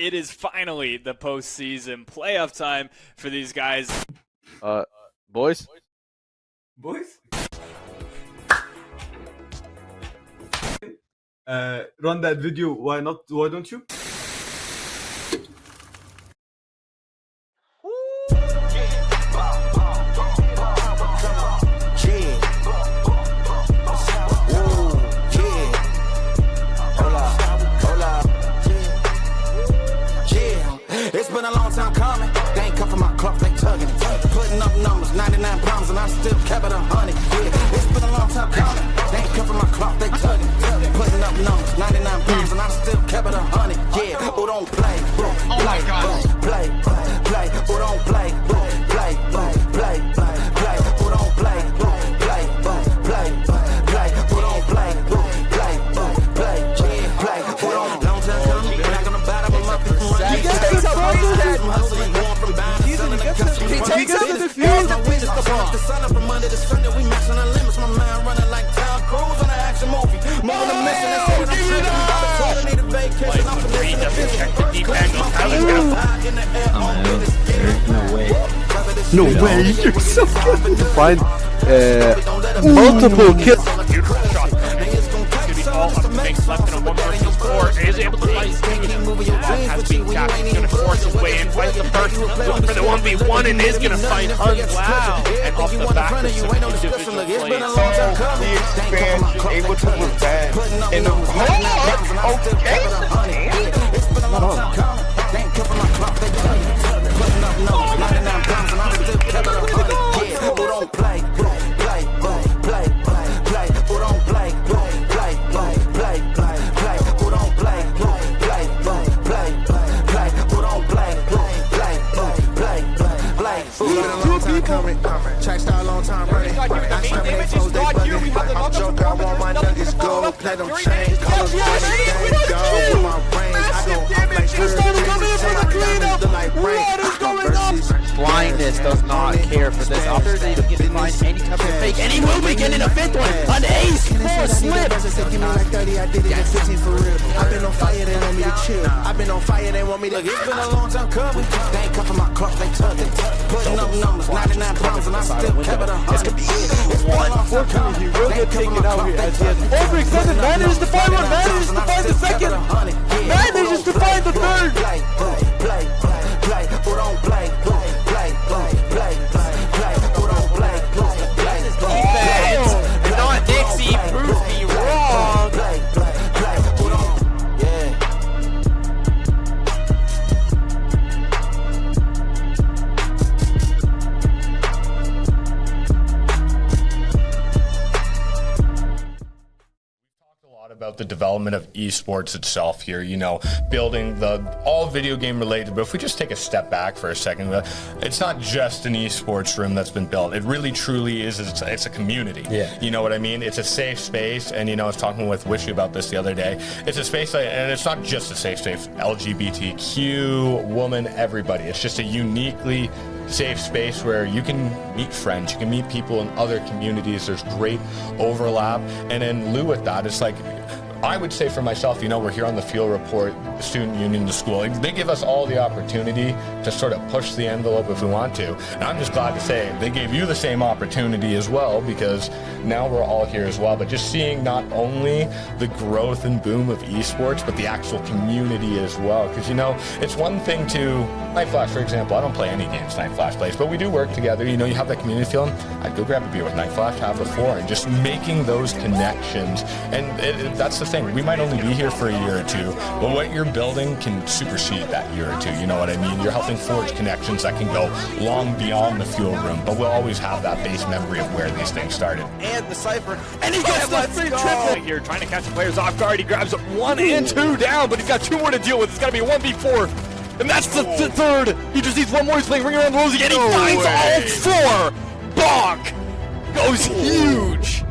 it is finally the postseason playoff time for these guys. Boys? Run that video. Why not? Why don't you? It's been a long time coming. They ain't come from my clock, they tugging it. Putting up numbers, 99 pounds, and I still kept it 100. Yeah, it's been a long time coming. They ain't come from my clock, they tugging it. Putting up numbers, 99 pounds, and I still kept it 100. Yeah, who don't play? Oh my God. Play. Who don't play? Play. Who don't play? Play. Who don't play? Play. Who don't? Long time coming. Back on the bottom, I'm up from running. I'm hustling, going from bound to selling the country. He takes us to the field. The sun up from under the sun that we maxing the limits. My mind running like Tom Cruise on an action movie. Moving the mission and saying I'm tripping. I've been told I need a vacation. I'm finessing the business. No way, you're so good to find multiple kills. Beautiful shot. Shooting all up the banks left in a 1 versus 4. Is able to fight his team. Has been capped. He's going to force his way in. Fight the first. Looking for the 1v1 and is going to find Hunt. Wow. And off the back of some individual plays. The expansion able to prevent in the Track star, long time running. I joke, I want my nuggets gold, platinum chain, colors, gold with my brains. I go Blindness does not care for this opportunity to find any type of fake. And he will be getting a fifth one. An ace for slip. Give me like 30, I did it at 15 for real. I've been on fire, they want me to chill. I've been on fire, they want me to. Look, it's been a long time coming. They ain't come from my clock, they tugging. Putting up numbers, 99 pounds, and I still kept it 100. Unfortunately, he will get taken out here at the end. Overextended, manages to find one, manages to find the second, manages to find the third. Play, who don't play? Who don't play? Defense. And not Dixie proves me wrong. Who don't? Yeah. About the development of esports itself here, you know, building all video game related. But if we just take a step back for a second, it's not just an esports room that's been built. It really truly is. It's a community. Yeah. You know what I mean? It's a safe space. And, you know, I was talking with Wishy about this the other day. It's a space, and it's not just a safe space. LGBTQ, woman, everybody. It's just a uniquely safe space where you can meet friends, you can meet people in other communities. There's great overlap, and in lieu of that, it's like, I would say for myself, you know, we're here on the field report, the student union, the school. They give us all the opportunity to sort of push the envelope if we want to. And I'm just glad to say they gave you the same opportunity as well, because now we're all here as well. But just seeing not only the growth and boom of esports, but the actual community as well. Because, you know, it's one thing to, Night Flash, for example, I don't play any games Night Flash plays, but we do work together. You know, you have that community feeling. I'd go grab a beer with Night Flash, have before, and just making those connections. And that's the thing. We might only be here for a year or two, but what you're building can supersede that year or two. You know what I mean? You're helping forge connections that can go long beyond the fuel room, but we'll always have that base memory of where these things started. And the Cypher. And he gets the free triple Here, trying to catch the players off guard. He grabs 1 and 2 down, but he's got 2 more to deal with. It's got to be a 1v4. And that's the third. He just needs 1 more. He's playing Ring Around the Rosie, and he finds all 4. Bonk goes huge.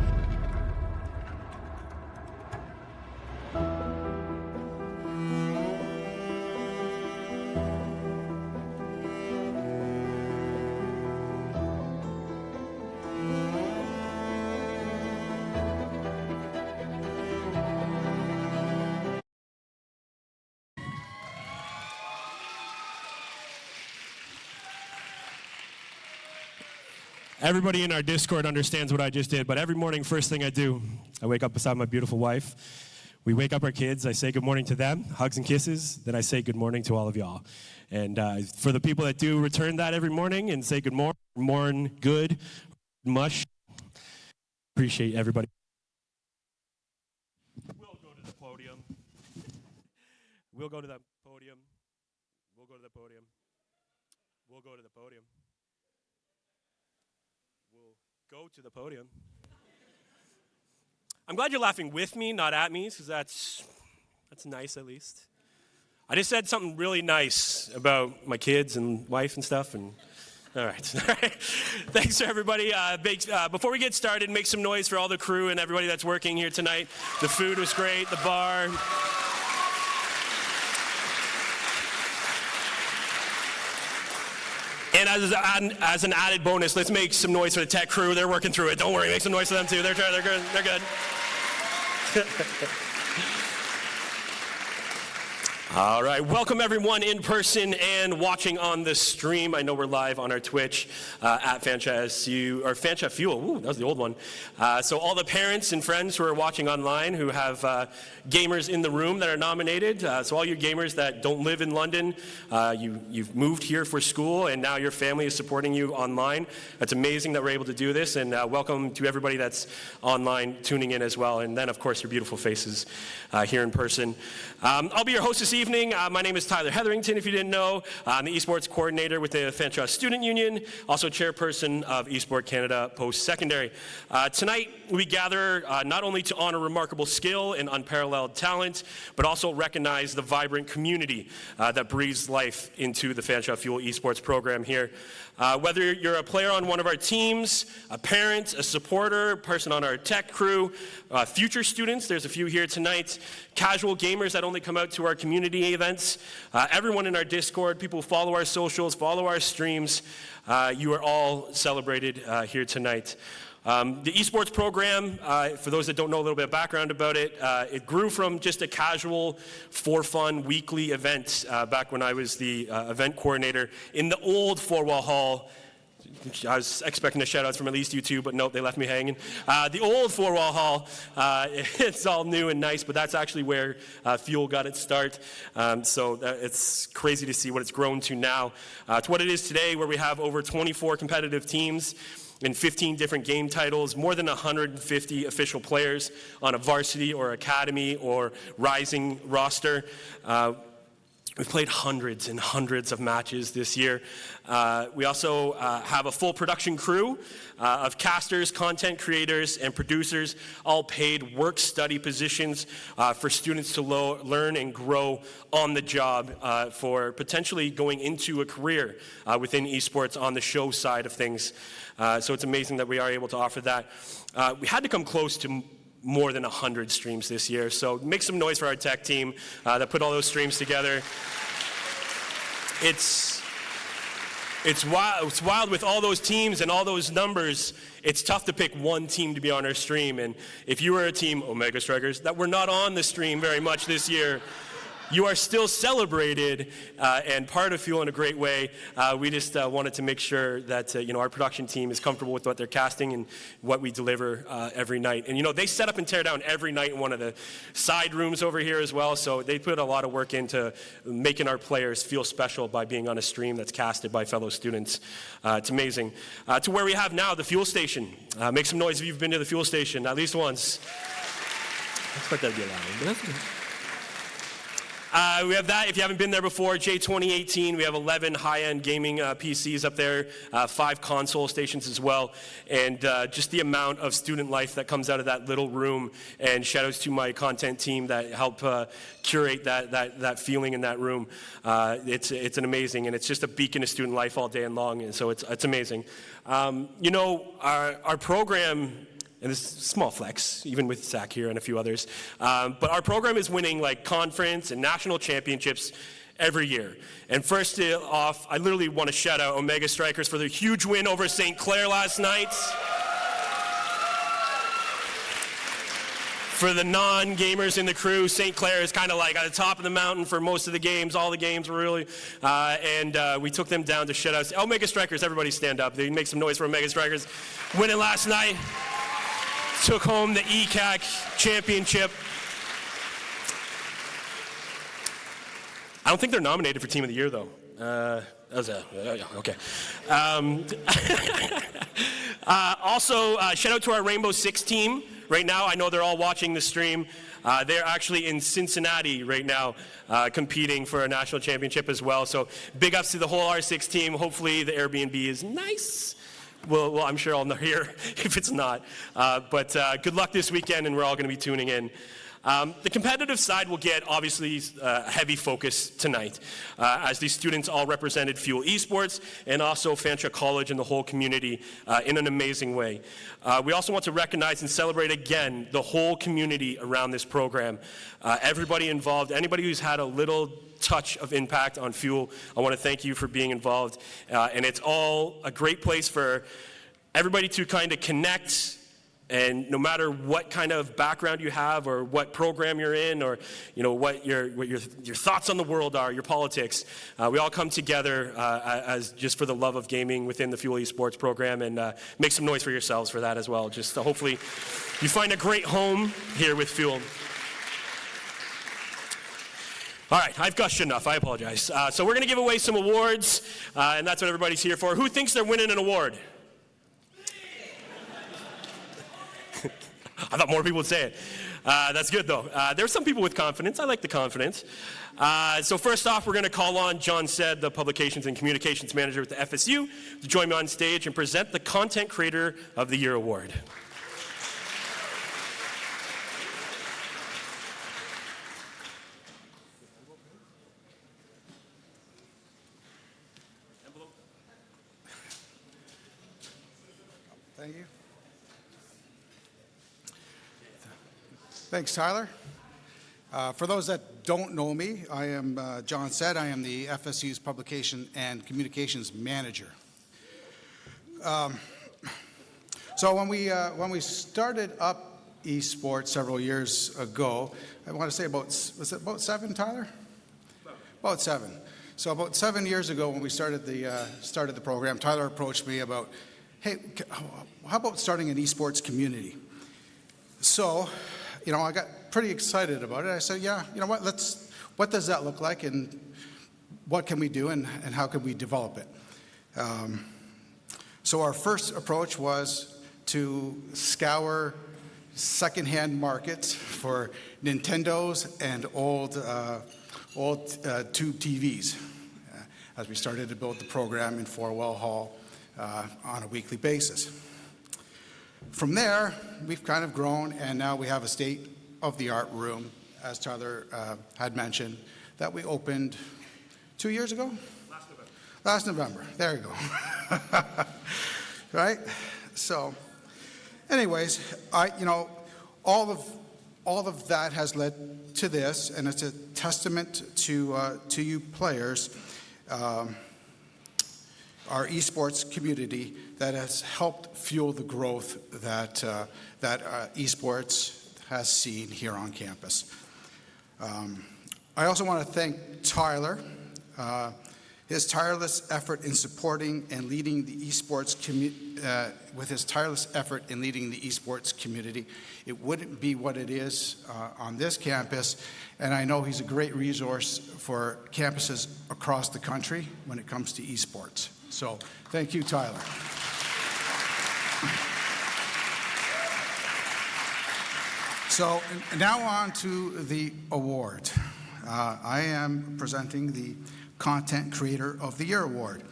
Everybody in our Discord understands what I just did, but every morning, first thing I do, I wake up beside my beautiful wife. We wake up our kids. I say good morning to them, hugs and kisses. Then I say good morning to all of y'all. And for the people that do return that every morning and say good morning, good, mush, appreciate everybody. We'll go to the podium. We'll go to the podium. We'll go to the podium. We'll go to the podium. We'll go to the podium. I'm glad you're laughing with me, not at me, because that's nice at least. I just said something really nice about my kids and wife and stuff, and all right. Thanks to everybody. Before we get started, make some noise for all the crew and everybody that's working here tonight. The food was great, the bar. And as an added bonus, let's make some noise for the tech crew. They're working through it. Don't worry, make some noise for them too. They're good. They're good. All right, welcome everyone in person and watching on the stream. I know we're live on our Twitch at FanchaSU, or Fancha Fuel. Ooh, that was the old one. So all the parents and friends who are watching online who have gamers in the room that are nominated. So all you gamers that don't live in London, you've moved here for school and now your family is supporting you online. That's amazing that we're able to do this, and welcome to everybody that's online tuning in as well. And then of course your beautiful faces here in person. I'll be your host this evening. My name is Tyler Hetherington, if you didn't know. I'm the esports coordinator with the Fancha Student Union, also chairperson of Esports Canada Post-Secondary. Tonight, we gather not only to honor remarkable skill and unparalleled talent, but also recognize the vibrant community that breathes life into the Fancha Fuel esports program here. Whether you're a player on one of our teams, a parent, a supporter, person on our tech crew, future students, there's a few here tonight, casual gamers that only come out to our community events, everyone in our Discord, people who follow our socials, follow our streams, you are all celebrated here tonight. The esports program, for those that don't know a little bit of background about it, it grew from just a casual, for fun, weekly event back when I was the event coordinator in the old four-wall hall. I was expecting a shout-outs from at least you two, but nope, they left me hanging. The old four-wall hall, it's all new and nice, but that's actually where Fuel got its start. So it's crazy to see what it's grown to now. To what it is today, where we have over 24 competitive teams in 15 different game titles, more than 150 official players on a varsity or academy or rising roster. We've played hundreds and hundreds of matches this year. We also have a full production crew of casters, content creators, and producers, all paid work-study positions for students to learn and grow on the job for potentially going into a career within esports on the show side of things. So it's amazing that we are able to offer that. We had to come close to more than 100 streams this year, so make some noise for our tech team that put all those streams together. It's wild with all those teams and all those numbers. It's tough to pick one team to be on our stream, and if you were a team, Omega Strikers, that were not on the stream very much this year, you are still celebrated and part of Fuel in a great way. We just wanted to make sure that our production team is comfortable with what they're casting and what we deliver every night. And they set up and tear down every night in one of the side rooms over here as well. So they put a lot of work into making our players feel special by being on a stream that's casted by fellow students. It's amazing. To where we have now the Fuel Station. Make some noise if you've been to the Fuel Station at least once. I expect that to be loud, but that's good. We have that. If you haven't been there before, J2018, we have 11 high-end gaming PCs up there, 5 console stations as well, and just the amount of student life that comes out of that little room, and shout-outs to my content team that help curate that feeling in that room. It's an amazing, and it's just a beacon of student life all day and long, and so it's amazing. Our program, and this is a small flex, even with Zach here and a few others. But our program is winning like conference and national championships every year. And first off, I literally want to shout out Omega Strikers for their huge win over St. Clair last night. For the non-gamers in the crew, St. Clair is kind of like at the top of the mountain for most of the games. All the games were really, and we took them down to shutouts. Omega Strikers, everybody stand up. They make some noise for Omega Strikers. Winning last night, took home the ECAC championship. I don't think they're nominated for Team of the Year, though. Okay. Also, shout out to our Rainbow Six team. Right now, I know they're all watching the stream. They're actually in Cincinnati right now, competing for a national championship as well. So big ups to the whole R6 team. Hopefully the Airbnb is nice. Well, I'm sure I'll know here if it's not. But good luck this weekend, and we're all going to be tuning in. The competitive side will get, obviously, a heavy focus tonight, as these students all represented Fuel Esports and also Fanshawe College and the whole community in an amazing way. We also want to recognize and celebrate again the whole community around this program. Everybody involved, anybody who's had a little touch of impact on Fuel, I want to thank you for being involved. And it's all a great place for everybody to kind of connect. And no matter what kind of background you have, or what program you're in, or what your thoughts on the world are, your politics, we all come together as just for the love of gaming within the Fuel Esports program, and make some noise for yourselves for that as well. Just hopefully you find a great home here with Fuel. All right, I've gushed enough. I apologize. So we're going to give away some awards, and that's what everybody's here for. Who thinks they're winning an award? I thought more people would say it. That's good, though. There's some people with confidence. I like the confidence. So first off, we're going to call on John Said, the Publications and Communications Manager with the FSU, to join me on stage and present the Content Creator of the Year Award. Thank you. Thanks, Tyler. For those that don't know me, I am John Said. I am the FSU's Publication and Communications Manager. So when we started up esports several years ago, I want to say was it about 7, Tyler? About 7. So about 7 years ago, when we started the program, Tyler approached me about, hey, how about starting an esports community? So, I got pretty excited about it. I said, yeah, what does that look like, and what can we do, and how can we develop it? So our first approach was to scour secondhand markets for Nintendos and old tube TVs, as we started to build the program in Forwell Hall on a weekly basis. From there, we've kind of grown, and now we have a state-of-the-art room, as Tyler had mentioned, that we opened 2 years ago? Last November. There you go. Right? So, anyways, all of that has led to this, and it's a testament to you players, our esports community, that has helped fuel the growth that esports has seen here on campus. I also want to thank Tyler. His tireless effort in supporting and leading the esports community, it wouldn't be what it is on this campus, and I know he's a great resource for campuses across the country when it comes to esports. So thank you, Tyler. So now on to the award. I am presenting the Content Creator of the Year Award.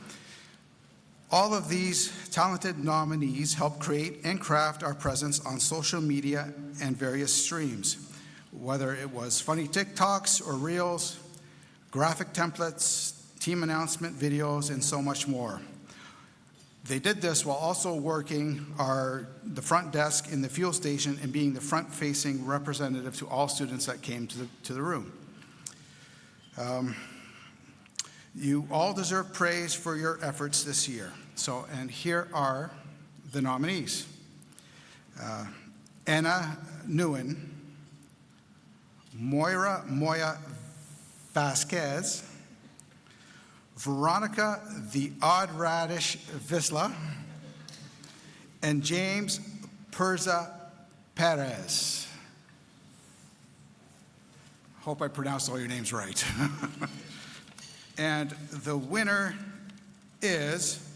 All of these talented nominees help create and craft our presence on social media and various streams, whether it was funny TikToks or Reels, graphic templates, team announcement videos, and so much more. They did this while also working the front desk in the fuel station and being the front-facing representative to all students that came to the room. You all deserve praise for your efforts this year. And here are the nominees. Anna Nguyen, Moya Vasquez, Veronica the Odd Radish Visla, and James Perza Perez. Hope I pronounced all your names right. And the winner is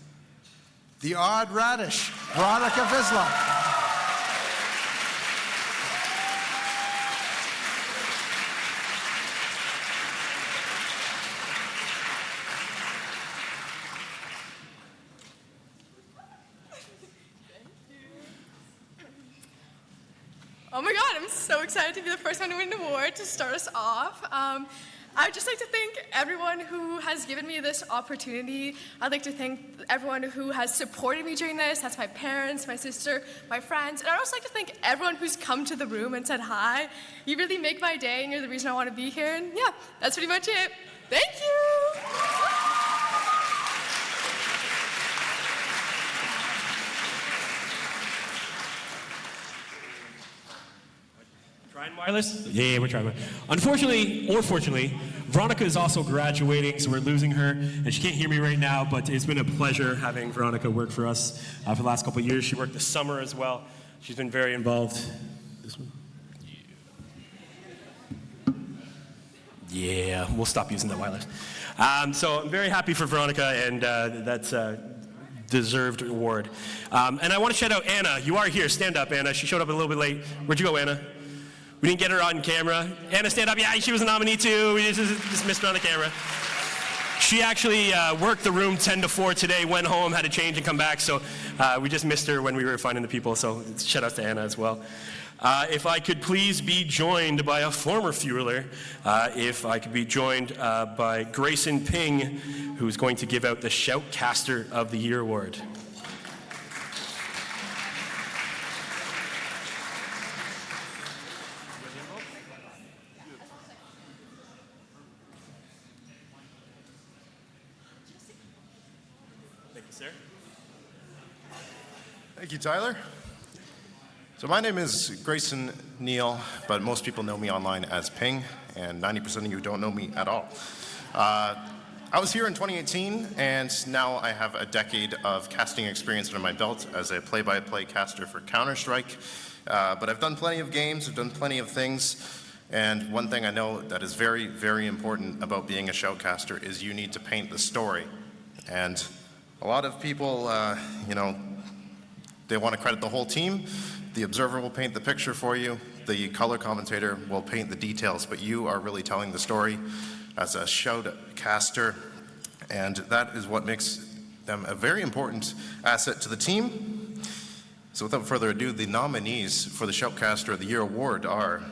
the Odd Radish, Veronica Visla. Oh my God, I'm so excited to be the first one to win an award to start us off. I'd just like to thank everyone who has given me this opportunity. I'd like to thank everyone who has supported me during this. That's my parents, my sister, my friends. And I'd also like to thank everyone who's come to the room and said hi. You really make my day and you're the reason I want to be here. And yeah, that's pretty much it. Thank you. Trying wireless? Yeah, we're trying. Unfortunately, or fortunately, Veronica is also graduating, so we're losing her, and she can't hear me right now, but it's been a pleasure having Veronica work for us for the last couple of years. She worked this summer as well. She's been very involved. This one? Yeah, we'll stop using that wireless. So I'm very happy for Veronica, and that's a deserved award. And I want to shout out Anna. You are here. Stand up, Anna. She showed up a little bit late. Where'd you go, Anna? We didn't get her on camera. Anna, stand up. Yeah, she was a nominee too. We just missed her on the camera. She actually worked the room 10 to 4 today, went home, had to change and come back. So we just missed her when we were finding the people. So shout out to Anna as well. If I could please be joined by a former fueler, if I could be joined by Grayson Ping, who's going to give out the Shoutcaster of the Year award. Thank you, Tyler. So my name is Grayson Neal, but most people know me online as Ping, and 90% of you don't know me at all. I was here in 2018, and now I have a decade of casting experience under my belt as a play-by-play caster for Counter-Strike. But I've done plenty of games, I've done plenty of things, and one thing I know that is very, very important about being a shoutcaster is you need to paint the story. And a lot of people, they want to credit the whole team. The observer will paint the picture for you. The color commentator will paint the details, but you are really telling the story as a shoutcaster, and that is what makes them a very important asset to the team. So without further ado, the nominees for the Shoutcaster of the Year award are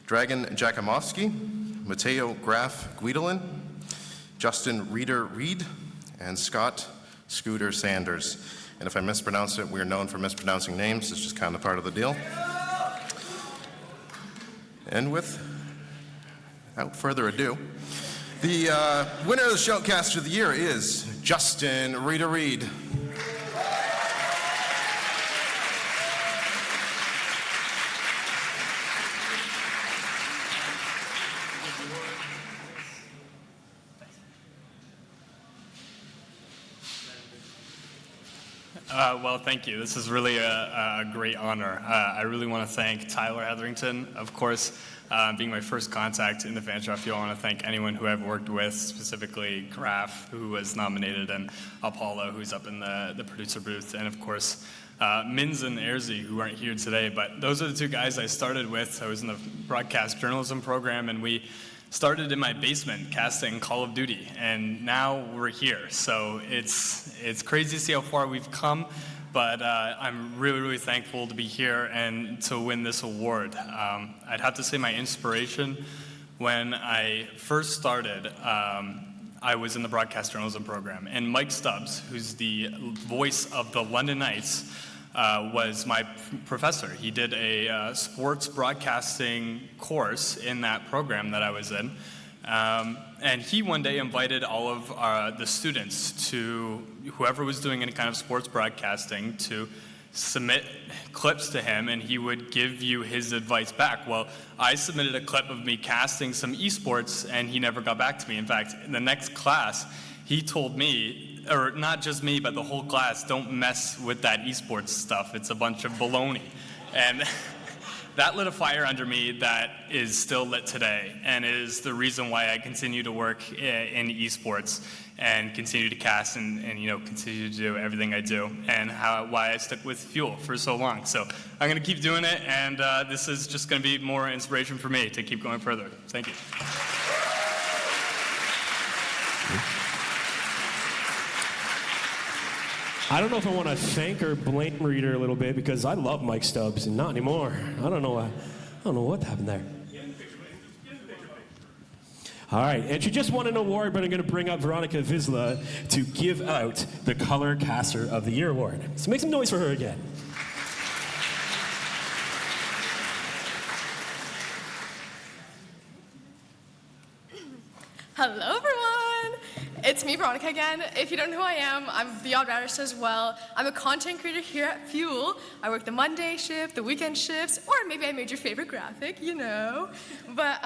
Dragon Jakomowski, Mateo Graf Guidolin, Justin Reeder Reed, and Scott Scooter Sanders. And if I mispronounce it, we're known for mispronouncing names. It's just kind of part of the deal. And without further ado, the winner of the Shoutcaster of the Year is Justin Reeder Reed. Well, thank you. This is really a great honor. I really want to thank Tyler Hetherington, of course, being my first contact in the Fanshawe Fuel. I want to thank anyone who I've worked with, specifically Graf, who was nominated, and Apollo, who's up in the producer booth, and of course, Minz and Erzi, who aren't here today. But those are the two guys I started with. I was in the broadcast journalism program, and we started in my basement casting Call of Duty, and now we're here. So it's crazy to see how far we've come, but I'm really, really thankful to be here and to win this award. I'd have to say my inspiration, when I first started, I was in the broadcast journalism program, and Mike Stubbs, who's the voice of the London Knights, was my professor. He did a sports broadcasting course in that program that I was in. And he one day invited all of the students to, whoever was doing any kind of sports broadcasting, to submit clips to him and he would give you his advice back. Well, I submitted a clip of me casting some esports and he never got back to me. In fact, in the next class, he told me, or not just me, but the whole class, don't mess with that esports stuff. It's a bunch of baloney. And that lit a fire under me that is still lit today and is the reason why I continue to work in esports and continue to cast and continue to do everything I do and why I stuck with Fuel for so long. So I'm going to keep doing it, and this is just going to be more inspiration for me to keep going further. Thank you. I don't know if I want to thank or blame Reader a little bit because I love Mike Stubbs and not anymore. I don't know what happened there. All right, and she just won an award, but I'm going to bring up Veronica Vizla to give out the Color Caster of the Year award. So make some noise for her again. Hello, everyone. It's me, Veronica, again. If you don't know who I am, I'm the odd artist as well. I'm a content creator here at Fuel. I work the Monday shift, the weekend shifts, or maybe I made your favorite graphic, But,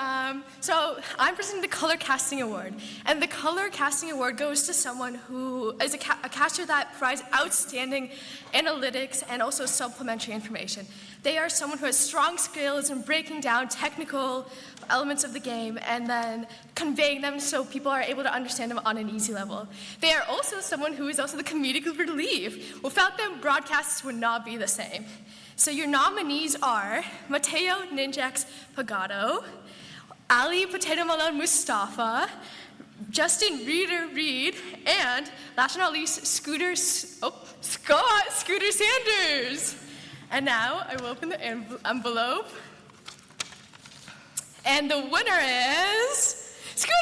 so I'm presenting the Color Casting Award. And the Color Casting Award goes to someone who is a caster that provides outstanding analytics and also supplementary information. They are someone who has strong skills in breaking down technical elements of the game and then conveying them so people are able to understand them on an easy level. They are also someone who is also the comedic relief. Without them, broadcasts would not be the same. So your nominees are Mateo Ninjax Pagado, Ali Potato Malone Mustafa, Justin Reader Reed, and last but not least, Scott Scooter Sanders. And now I will open the envelope. And the winner is Scooter!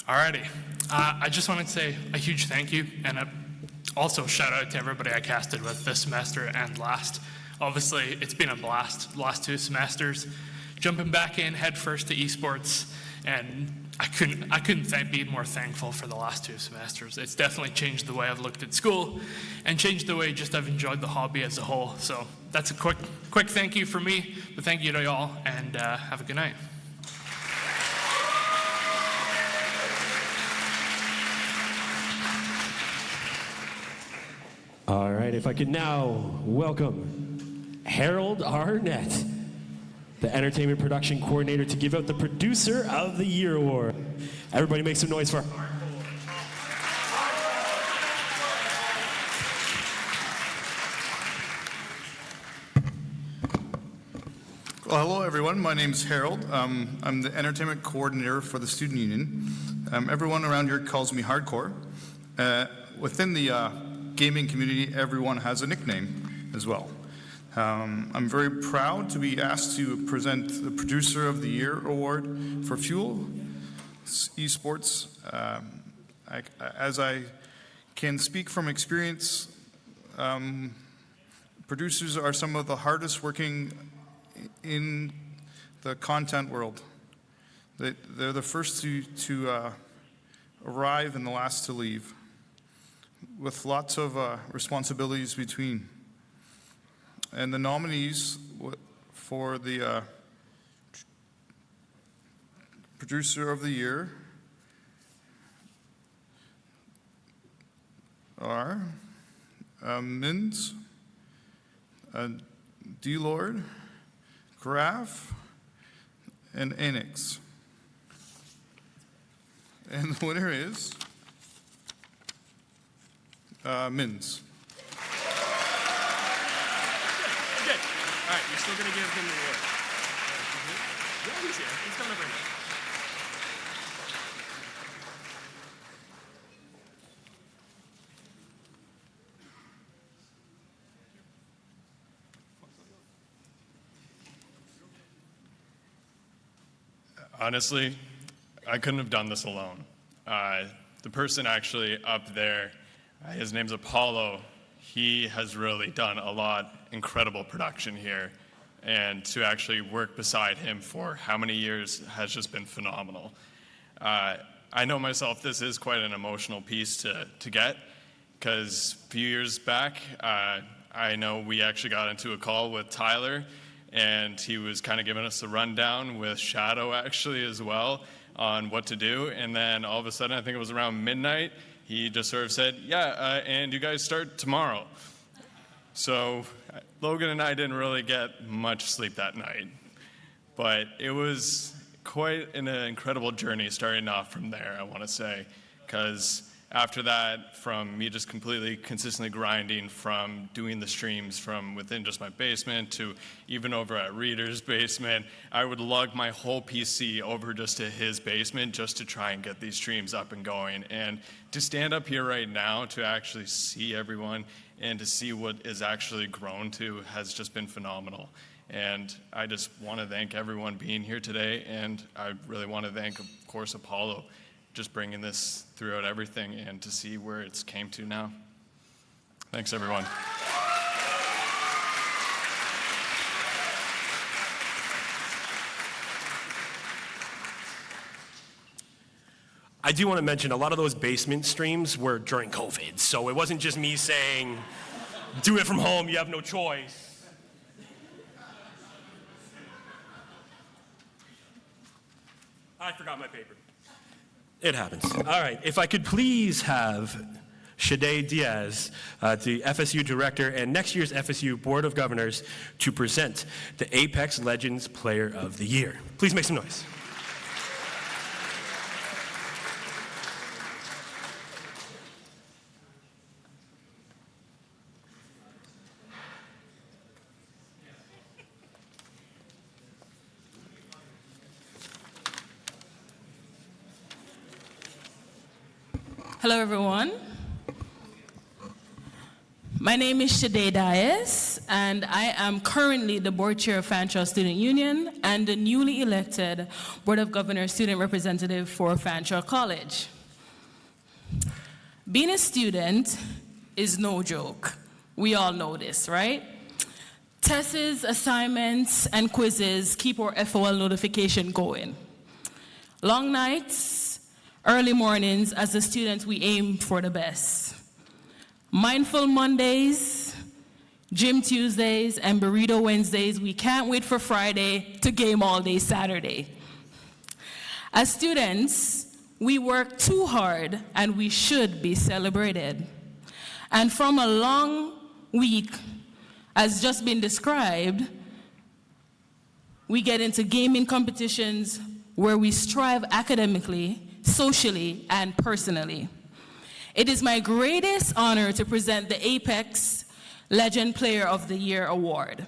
Alrighty, I just wanted to say a huge thank you and also shout out to everybody I casted with this semester and last. Obviously, it's been a blast the last 2 semesters. Jumping back in head first to esports, and I couldn't be more thankful for the last 2 semesters. It's definitely changed the way I've looked at school and changed the way I've enjoyed the hobby as a whole. So that's a quick thank you for me, but thank you to y'all, and have a good night. All right, if I could now welcome Harold Arnett, the Entertainment Production Coordinator, to give out the Producer of the Year Award. Everybody make some noise for Well, hello everyone, my name is Harold. I'm the Entertainment Coordinator for the Student Union. Everyone around here calls me Hardcore. Within the gaming community, everyone has a nickname as well. I'm very proud to be asked to present the Producer of the Year Award for Fuel Esports. As I can speak from experience, producers are some of the hardest working in the content world. They're the first to arrive and the last to leave, with lots of responsibilities between. And the nominees for the Producer of the Year are Mins, D-Lord, Graf, and Enix. And the winner is Mins. Okay. All right, you're still going to give him the award. Yeah, he's here. He's coming over here. Honestly, I couldn't have done this alone. The person actually up there, his name's Apollo. He has really done a lot, incredible production here. And to actually work beside him for how many years has just been phenomenal. I know myself, this is quite an emotional piece to get, because a few years back, I know we actually got into a call with Tyler, and he was kind of giving us a rundown with Shadow actually as well on what to do. And then all of a sudden, I think it was around midnight, he just sort of said, yeah, and you guys start tomorrow. So Logan and I didn't really get much sleep that night, but it was quite an incredible journey starting off from there, I want to say, because after that, from me just completely consistently grinding, from doing the streams from within just my basement to even over at Reader's basement, I would lug my whole PC over just to his basement just to try and get these streams up and going. And to stand up here right now to actually see everyone and to see what is actually grown to has just been phenomenal. And I just want to thank everyone being here today, and I really want to thank, of course, Apollo, just bringing this throughout everything and to see where it's came to now. Thanks, everyone. I do want to mention a lot of those basement streams were during COVID, so it wasn't just me saying, do it from home, you have no choice. I forgot my paper. It happens. All right, if I could please have Shade Diaz, the FSU Director and next year's FSU Board of Governors, to present the Apex Legends Player of the Year. Please make some noise. Hello, everyone. My name is Shade Diaz, and I am currently the board chair of Fanshawe Student Union and the newly elected Board of Governors student representative for Fanshawe College. Being a student is no joke. We all know this, right? Tests, assignments, and quizzes keep our FOL notification going. Long nights, early mornings, as a student, we aim for the best. Mindful Mondays, Gym Tuesdays, and Burrito Wednesdays, we can't wait for Friday to game all day Saturday. As students, we work too hard and we should be celebrated. And from a long week, as just been described, we get into gaming competitions where we strive academically, socially, and personally. It is my greatest honor to present the Apex Legend Player of the Year award.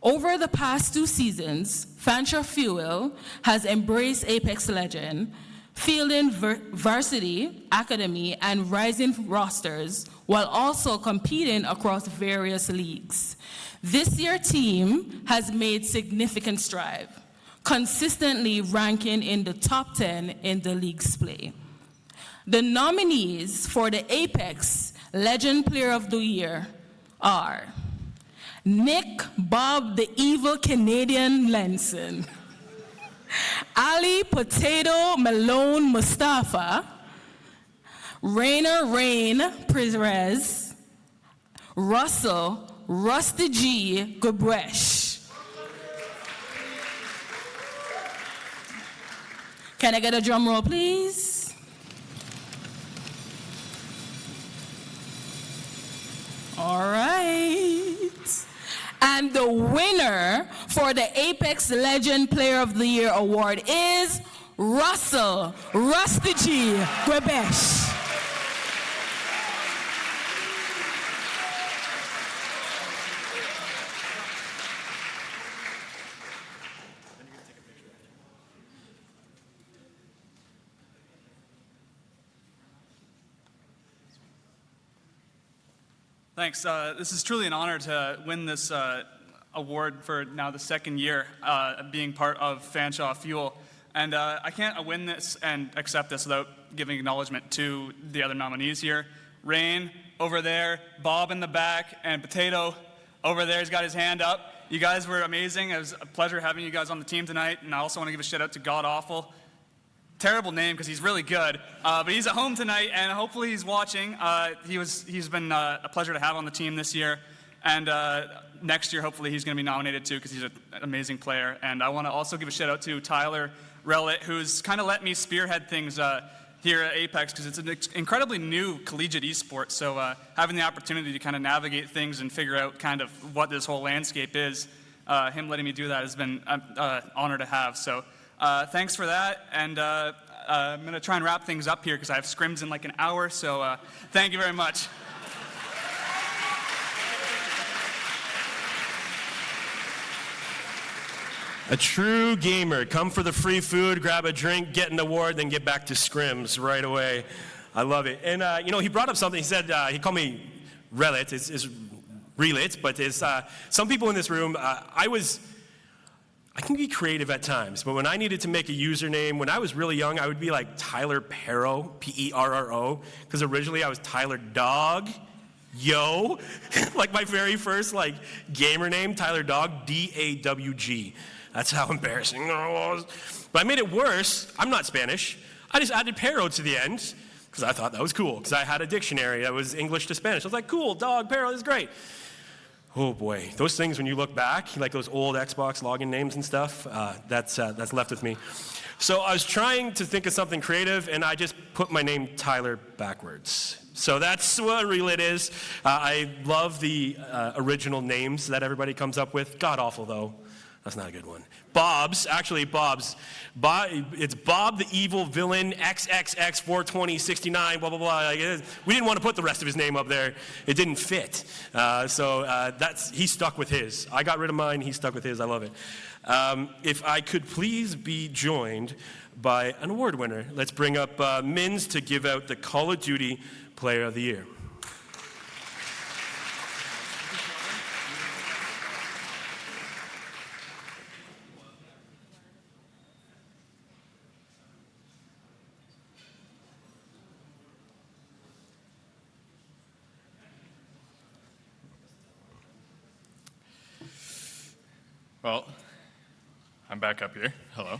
Over the past 2 seasons, Fanshawe Fuel has embraced Apex Legend, fielding varsity, academy, and rising rosters, while also competing across various leagues. This year's team has made significant strides, consistently ranking in the top 10 in the league's play. The nominees for the Apex Legend Player of the Year are Nick Bob the Evil Canadian Lenson, Ali Potato Malone Mustafa, Rainer Rain Perez, Russell Rusty G. Gubresh. Can I get a drum roll, please? All right. And the winner for the Apex Legend Player of the Year award is Russell Rusty G. Gubresh. Thanks. This is truly an honor to win this award for now the second year being part of Fanshawe Fuel. And I can't win this and accept this without giving acknowledgement to the other nominees here. Rain over there, Bob in the back, and Potato over there. He's got his hand up. You guys were amazing. It was a pleasure having you guys on the team tonight. And I also want to give a shout out to God Awful. Terrible name because he's really good, but he's at home tonight, and hopefully he's watching. He's been a pleasure to have on the team this year, and next year hopefully he's going to be nominated too because he's an amazing player. And I want to also give a shout out to Tyler Rellett, who's kind of let me spearhead things here at Apex because it's an incredibly new collegiate esport. So having the opportunity to kind of navigate things and figure out kind of what this whole landscape is, him letting me do that has been an honor to have. So. Thanks for that, and I'm going to try and wrap things up here because I have scrims in like an hour, so thank you very much. A true gamer. Come for the free food, grab a drink, get an award, then get back to scrims right away. I love it. And, he brought up something. He said, he called me Relit. It's Relit, but it's, some people in this room, I can be creative at times, but when I needed to make a username, when I was really young, I would be like Tyler Perro, P-E-R-R-O, because originally I was Tyler Dog, Yo, like my very first gamer name, Tyler Dog, D-A-W-G. That's how embarrassing that was. But I made it worse. I'm not Spanish. I just added Perro to the end because I thought that was cool, because I had a dictionary that was English to Spanish. I was like, cool, Dog, Perro, this is great. Oh boy, those things when you look back, like those old Xbox login names and stuff, that's left with me. So I was trying to think of something creative, and I just put my name Tyler backwards. So that's what Relit is. I love the original names that everybody comes up with. God awful though, that's not a good one. Bob's. It's Bob the Evil Villain, XXX 42069, blah, blah, blah. We didn't want to put the rest of his name up there. It didn't fit. He stuck with his. I got rid of mine, he stuck with his. I love it. If I could please be joined by an award winner. Let's bring up Mins to give out the Call of Duty Player of the Year. Well, I'm back up here. Hello.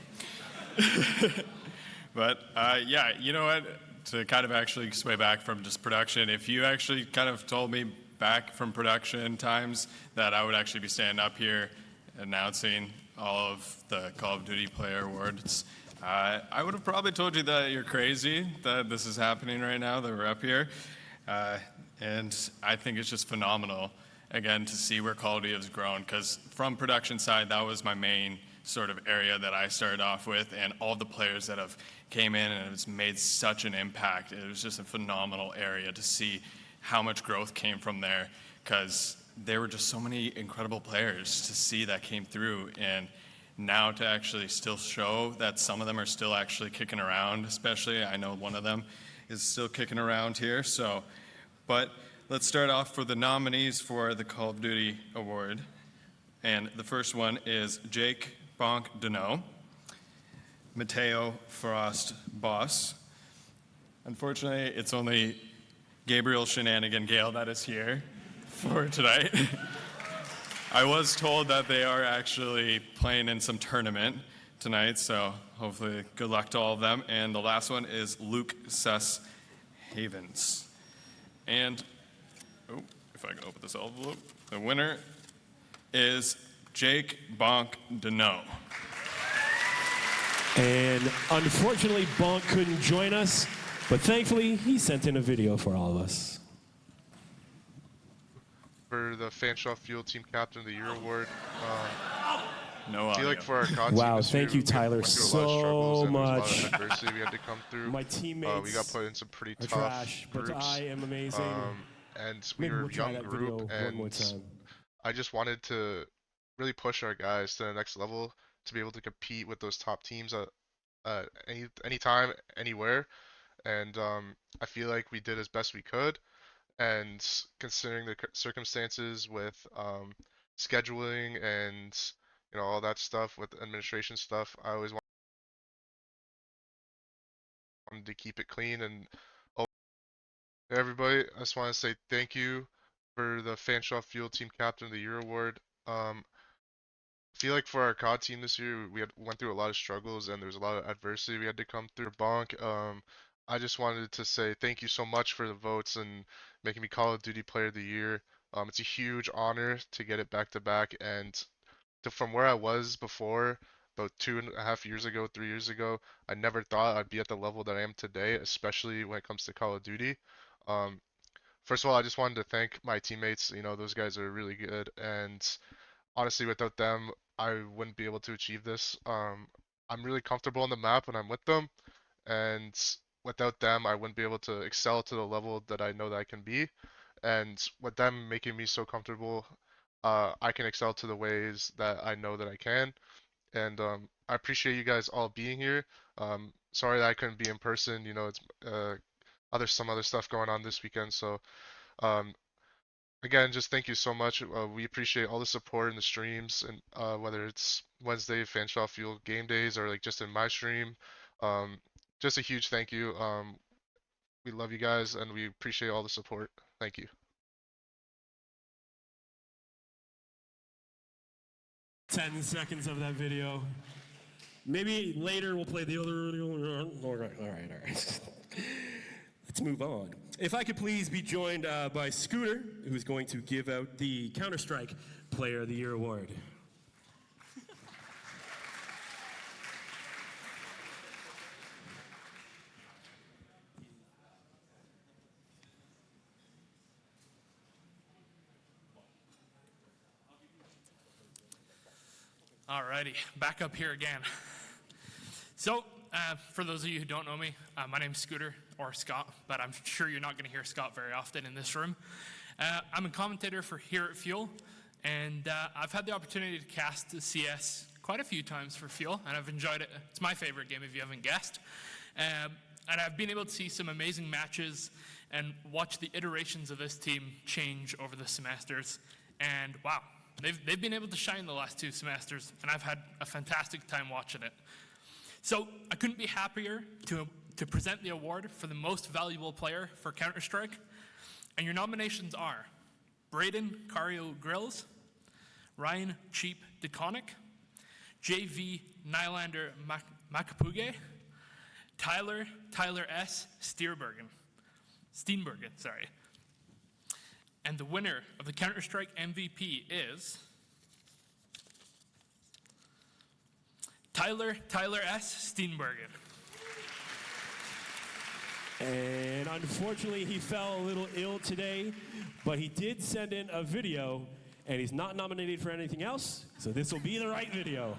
But yeah, you know what? To kind of actually sway back from just production, if you actually kind of told me back from production times that I would actually be standing up here announcing all of the Call of Duty Player Awards, I would have probably told you that you're crazy, that this is happening right now, that we're up here. And I think it's just phenomenal, again, to see where Call of Duty has grown, because from production side, that was my main sort of area that I started off with, and all the players that have came in and it's made such an impact. It was just a phenomenal area to see how much growth came from there, because there were just so many incredible players to see that came through, and now to actually still show that some of them are still actually kicking around, especially I know one of them is still kicking around here. So, but let's start off for the nominees for the Call of Duty Award. And the first one is Jake Bonk Deneau, Mateo Frost Boss. Unfortunately, it's only Gabriel Shenanigan Gale that is here for tonight. I was told that they are actually playing in some tournament tonight, so hopefully good luck to all of them. And the last one is Luke Suss Havens. And, oh, if I can open this envelope, the winner is Jake Bonk Deneau. And unfortunately, Bonk couldn't join us, but thankfully, he sent in a video for all of us. For the Fanshawe Fuel Team Captain of the Year award. No I feel like for our COD team Wow, this thank year, you, Tyler, we went through a lot of struggles so and there was a lot much. of adversity we had to come through. My teammates we got put in some pretty are tough trash, but groups. I am amazing. And we Maybe were we'll a try young that video group, one more and time. I just wanted to really push our guys to the next level to be able to compete with those top teams at any time, anywhere. And I feel like we did as best we could. And considering the circumstances with scheduling and all that stuff with administration stuff, I always want wanted to keep it clean and everybody. I just want to say thank you for the Fanshawe Fuel Team Captain of the Year award. I feel like for our COD team this year, we went through a lot of struggles and there was a lot of adversity we had to come through. Bonk, I just wanted to say thank you so much for the votes and making me Call of Duty Player of the Year. It's a huge honor to get it back to back, and from where I was before, about 2.5 years ago, 3 years ago, I never thought I'd be at the level that I am today, especially when it comes to Call of Duty. First of all, I just wanted to thank my teammates. You know, those guys are really good, and honestly, without them, I wouldn't be able to achieve this. I'm really comfortable on the map when I'm with them, and without them, I wouldn't be able to excel to the level that I know that I can be. And with them making me so comfortable, I can excel to the ways that I know that I can. And I appreciate you guys all being here. Sorry that I couldn't be in person. You know, it's some other stuff going on this weekend. So again, just thank you so much. We appreciate all the support in the streams, and whether it's Wednesday Fanshawe Fuel game days or like just in my stream. Just a huge thank you. We love you guys and we appreciate all the support. Thank you. 10 seconds of that video. Maybe later we'll play the other video. All right. Let's move on. If I could please be joined by Scooter, who's going to give out the Counter-Strike Player of the Year award. Alrighty, back up here again. So, for those of you who don't know me, my name's Scooter, or Scott, but I'm sure you're not going to hear Scott very often in this room. I'm a commentator here at Fuel, and I've had the opportunity to cast the CS quite a few times for Fuel, and I've enjoyed it. It's my favorite game, if you haven't guessed. And I've been able to see some amazing matches and watch the iterations of this team change over the semesters, and wow. They've been able to shine the last 2 semesters, and I've had a fantastic time watching it. So I couldn't be happier to present the award for the most valuable player for Counter-Strike. And your nominations are Braden Cario Grills, Ryan Cheap DeConic, JV Nylander Makapuge, Tyler S. Steenbergen. And the winner of the Counter-Strike MVP is Tyler S. Steenbergen. And unfortunately, he fell a little ill today, but he did send in a video, and he's not nominated for anything else, so this will be the right video.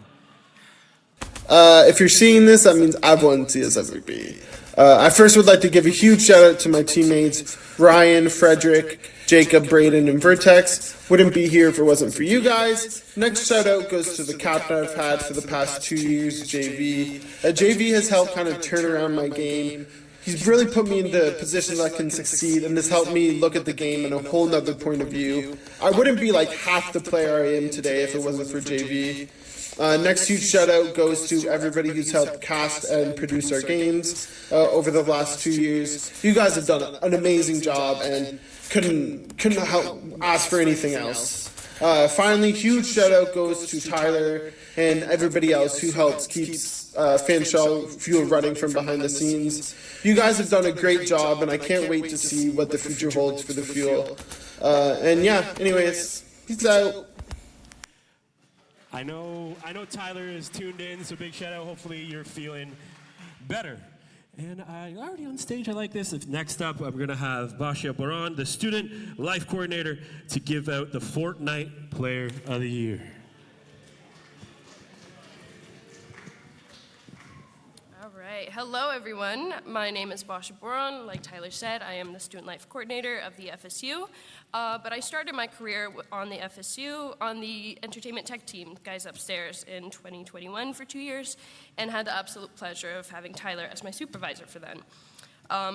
If you're seeing this, that means I've won CS MVP. I first would like to give a huge shout out to my teammates, Ryan, Frederick, Jacob, Braden, and Vertex. Wouldn't be here if it wasn't for you guys. Next shout out goes to the captain I've had for the past 2 years, JV. JV has helped kind of turn around my game. He's really put me in the position that I can succeed and has helped me look at the game in a whole nother point of view. I wouldn't be like half the player I am today if it wasn't for JV. Next huge shout out goes to everybody who's helped cast and produce our games over the last 2 years. You guys have done an amazing job and couldn't help ask for anything else. Finally, huge shout out goes to Tyler and everybody else who helps keeps Fanshawe Fuel running from behind the scenes. You guys have done a great job, and I can't wait to see what the future holds for the Fuel. And yeah, anyways, peace out. I know Tyler is tuned in, so big shout out. Hopefully you're feeling better. And I already on stage, I like this. Next up, I'm gonna have Bashia Boran, the student life coordinator, to give out the Fortnite Player of the Year. Hello everyone, my name is Basha Boran. Like Tyler said, I am the Student Life Coordinator of the FSU, but I started my career on the FSU on the Entertainment Tech team, guys upstairs, in 2021 for 2 years, and had the absolute pleasure of having Tyler as my supervisor for then.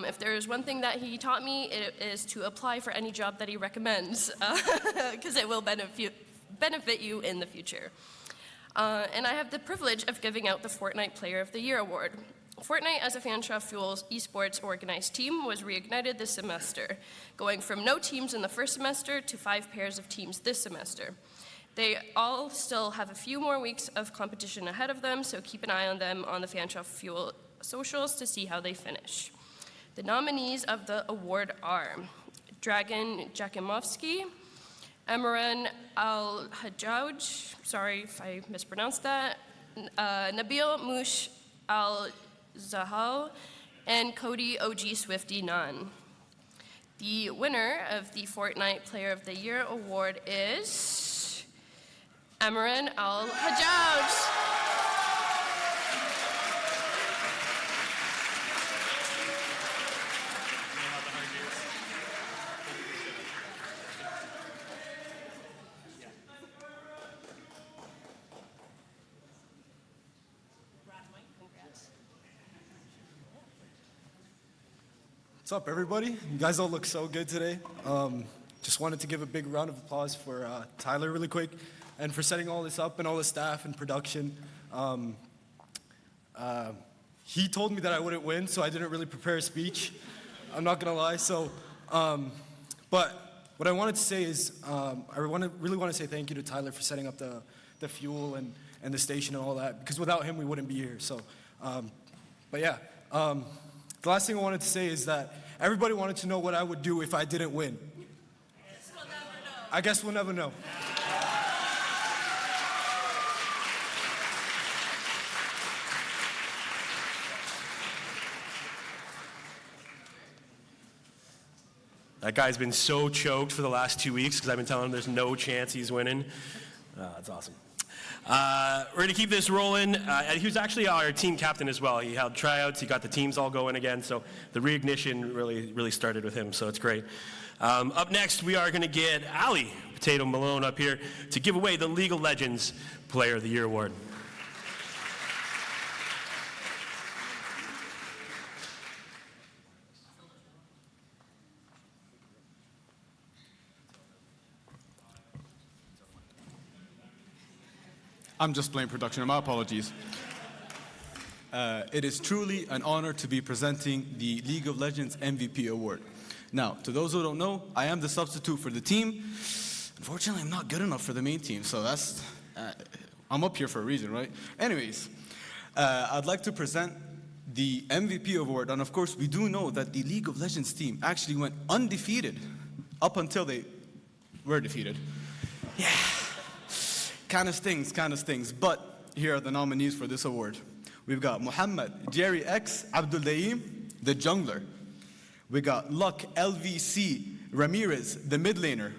If there is one thing that he taught me, it is to apply for any job that he recommends, because it will benefit you in the future. And I have the privilege of giving out the Fortnite Player of the Year award. Fortnite as a Fanshawe Fuel esports organized team was reignited this semester, going from no teams in the first semester to 5 pairs of teams this semester. They all still have a few more weeks of competition ahead of them, so keep an eye on them on the Fanshawe Fuel socials to see how they finish. The nominees of the award are Dragan Jakimovsky, Amaran Al-Hajjaj, sorry if I mispronounced that, Nabil Mush Al-Zahal, and Cody OG Swifty Nunn. The winner of the Fortnite Player of the Year award is Amaran Al-Hajjaj. What's up, everybody? You guys all look so good today. Just wanted to give a big round of applause for Tyler really quick and for setting all this up and all the staff and production. He told me that I wouldn't win, so I didn't really prepare a speech. I'm not gonna lie. So, but what I wanted to say is I really want to say thank you to Tyler for setting up the fuel and the station and all that, because without him we wouldn't be here. So, but yeah. The last thing I wanted to say is that everybody wanted to know what I would do if I didn't win. I guess we'll never know. That guy's been so choked for the last 2 weeks because I've been telling him there's no chance he's winning. That's awesome. We're going to keep this rolling. He was actually our team captain as well. He held tryouts. He got the teams all going again. So the reignition really started with him. So it's great. Up next, we are going to get Ali Potato Malone up here to give away the League of Legends Player of the Year award. I'm just playing production, my apologies. It is truly an honor to be presenting the League of Legends MVP award. Now, to those who don't know, I am the substitute for the team. Unfortunately, I'm not good enough for the main team, so that's, I'm up here for a reason, right? Anyways, I'd like to present the MVP award, and of course, we do know that the League of Legends team actually went undefeated up until they were defeated. Yeah. Kind of stings, but here are the nominees for this award. We've got Muhammad Jerry X Abdul Daim, the jungler. We got Luck LVC Ramirez, the mid laner.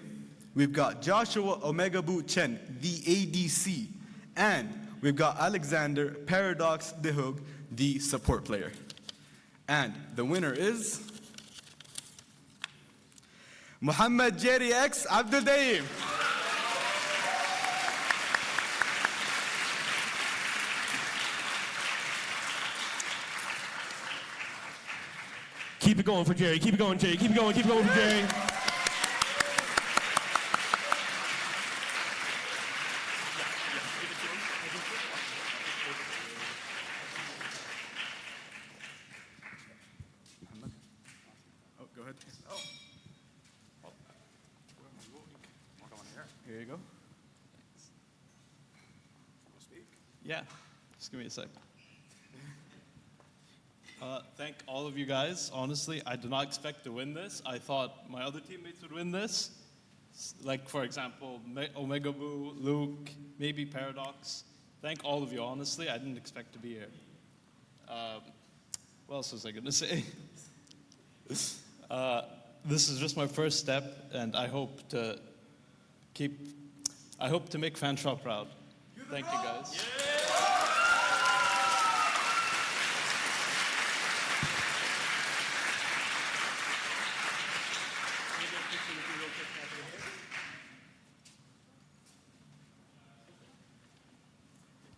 We've got Joshua Omega Boo Chen, the ADC. And we've got Alexander Paradox Dehug, the support player. And the winner is Muhammad Jerry X Abdul Daim. Keep it going for Jerry. Keep it going, Jerry. Keep it going. Keep it going for Jerry. Oh, go ahead. Oh. Here you go. Yeah, just give me a sec. Thank all of you guys. Honestly, I did not expect to win this. I thought my other teammates would win this. Like, for example, Omega Boo, Luke, maybe Paradox. Thank all of you, honestly. I didn't expect to be here. What else was I going to say? This is just my first step, and I hope to make Fanshawe proud. Thank you, guys.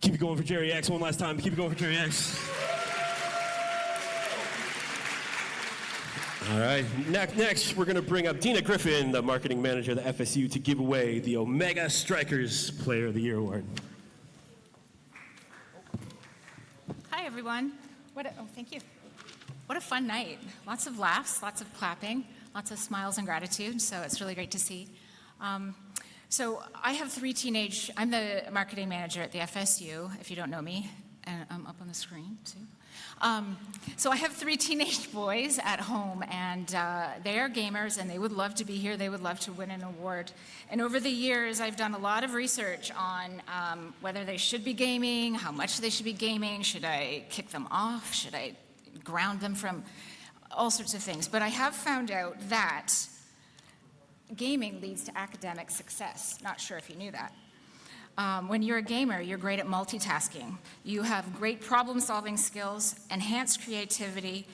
Keep it going for Jerry X one last time. Keep it going for Jerry X. All right, next we're going to bring up Dina Griffin, the marketing manager of the FSU, to give away the Omega Strikers Player of the Year award. Hi, everyone. Oh, thank you. What a fun night. Lots of laughs, lots of clapping, lots of smiles and gratitude, so it's really great to see. So I have I'm the marketing manager at the FSU, if you don't know me, and I'm up on the screen too. So I have 3 teenage boys at home, and they are gamers, and they would love to be here. They would love to win an award. And over the years, I've done a lot of research on whether they should be gaming, how much they should be gaming, should I kick them off, should I ground them from all sorts of things. But I have found out that gaming leads to academic success. Not sure if you knew that. When you're a gamer, you're great at multitasking. You have great problem-solving skills, enhanced creativity,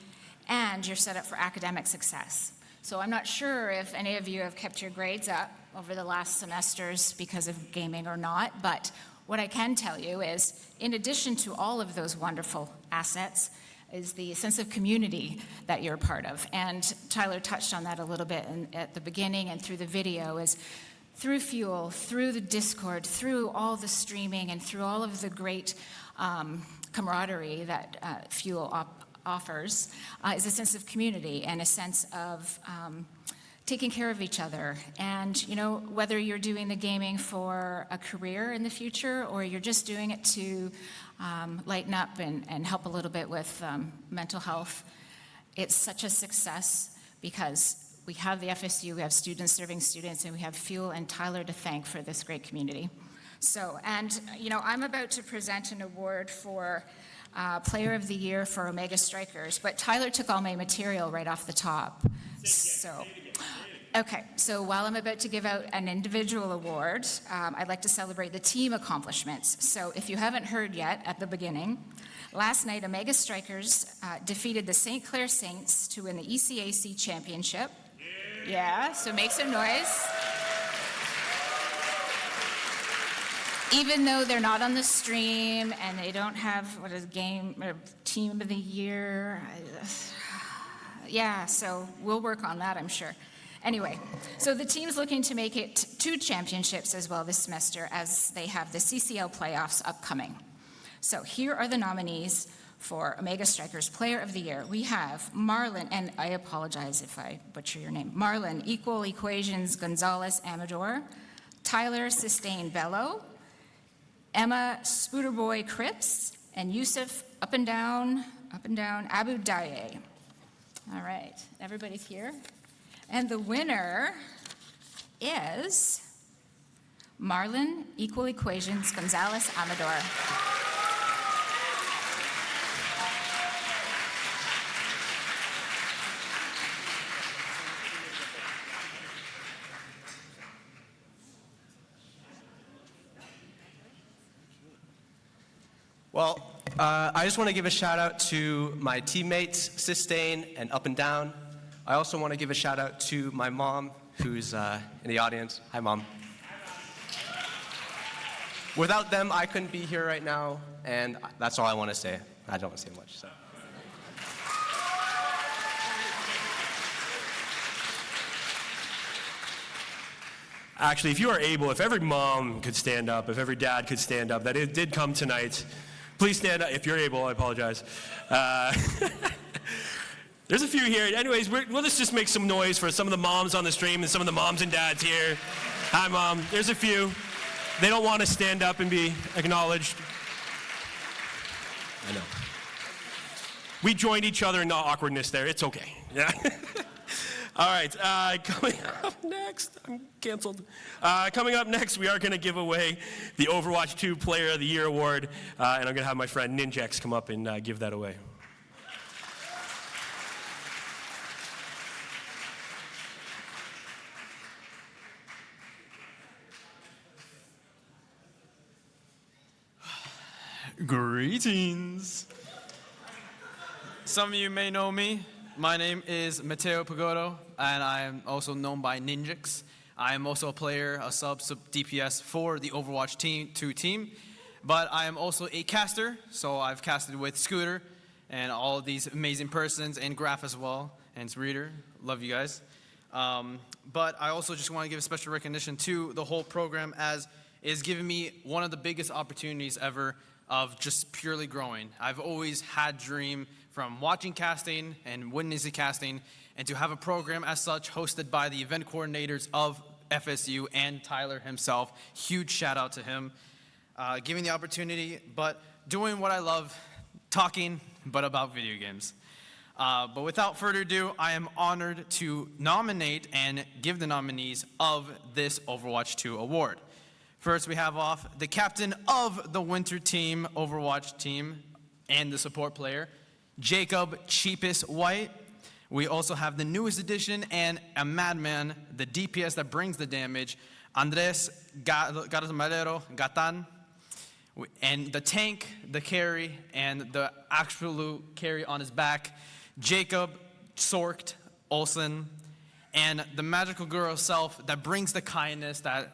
and you're set up for academic success. So I'm not sure if any of you have kept your grades up over the last semesters because of gaming or not, but what I can tell you is, in addition to all of those wonderful assets, is the sense of community that you're a part of. And Tyler touched on that a little bit at the beginning and through the video, is through Fuel, through the Discord, through all the streaming, and through all of the great camaraderie that Fuel offers, is a sense of community and a sense of taking care of each other. And, you know, whether you're doing the gaming for a career in the future or you're just doing it to lighten up and help a little bit with mental health, it's such a success because we have the FSU, we have students serving students, and we have Fuel and Tyler to thank for this great community. So, and, you know, I'm about to present an award for Player of the Year for Omega Strikers, but Tyler took all my material right off the top. So, okay, so while I'm about to give out an individual award, I'd like to celebrate the team accomplishments. So if you haven't heard yet at the beginning, last night Omega Strikers defeated the St. Clair Saints to win the ECAC Championship. Yeah, so make some noise. Even though they're not on the stream and they don't have what is game or team of the year. Yeah, so we'll work on that, I'm sure. Anyway, so the team's looking to make it 2 championships as well this semester, as they have the CCL playoffs upcoming. So here are the nominees for Omega Strikers Player of the Year. We have Marlon, and I apologize if I butcher your name, Marlon Equal Equations Gonzalez Amador, Tyler Sustain Bello, Emma Spooderboy Cripps, and Yusuf Up and Down Abu Daye. All right, everybody's here. And the winner is Marlon Equal Equations Gonzalez Amador. Well, I just want to give a shout out to my teammates, Sustain and Up and Down. I also want to give a shout out to my mom, who's in the audience. Hi, Mom. Without them, I couldn't be here right now, and that's all I want to say. I don't want to say much, so. Actually, if you are able, if every mom could stand up, if every dad could stand up, that it did come tonight, please stand up. If you're able, I apologize. There's a few here. Anyways, we'll just make some noise for some of the moms on the stream and some of the moms and dads here. Hi, Mom. There's a few. They don't want to stand up and be acknowledged. I know. We joined each other in the awkwardness there. It's okay. Yeah. All right. Coming up next, I'm canceled. Coming up next, we are going to give away the Overwatch 2 Player of the Year award, and I'm going to have my friend Ninjex come up and give that away. Greetings. Some of you may know me. My name is Mateo Pagodo, and I am also known by Ninjix. I am also a player, a sub DPS for the Overwatch 2 team, but I am also a caster, so I've casted with Scooter and all of these amazing persons, and Graph as well, and Reader. Love you guys. But I also just want to give a special recognition to the whole program, as is giving me one of the biggest opportunities ever of just purely growing. I've always had dream from watching casting and witnessing casting, and to have a program as such hosted by the event coordinators of FSU and Tyler himself. Huge shout out to him. Giving the opportunity, but doing what I love, talking, but about video games. But without further ado, I am honored to nominate and give the nominees of this Overwatch 2 award. First, we have off the captain of the Winter Team Overwatch team and the support player, Jacob Cheapest White. We also have the newest addition and a madman, the DPS that brings the damage, Andres Garzamalero Gatan. And the tank, the carry, and the absolute carry on his back, Jacob Sorkt Olsen. And the magical girl herself that brings the kindness that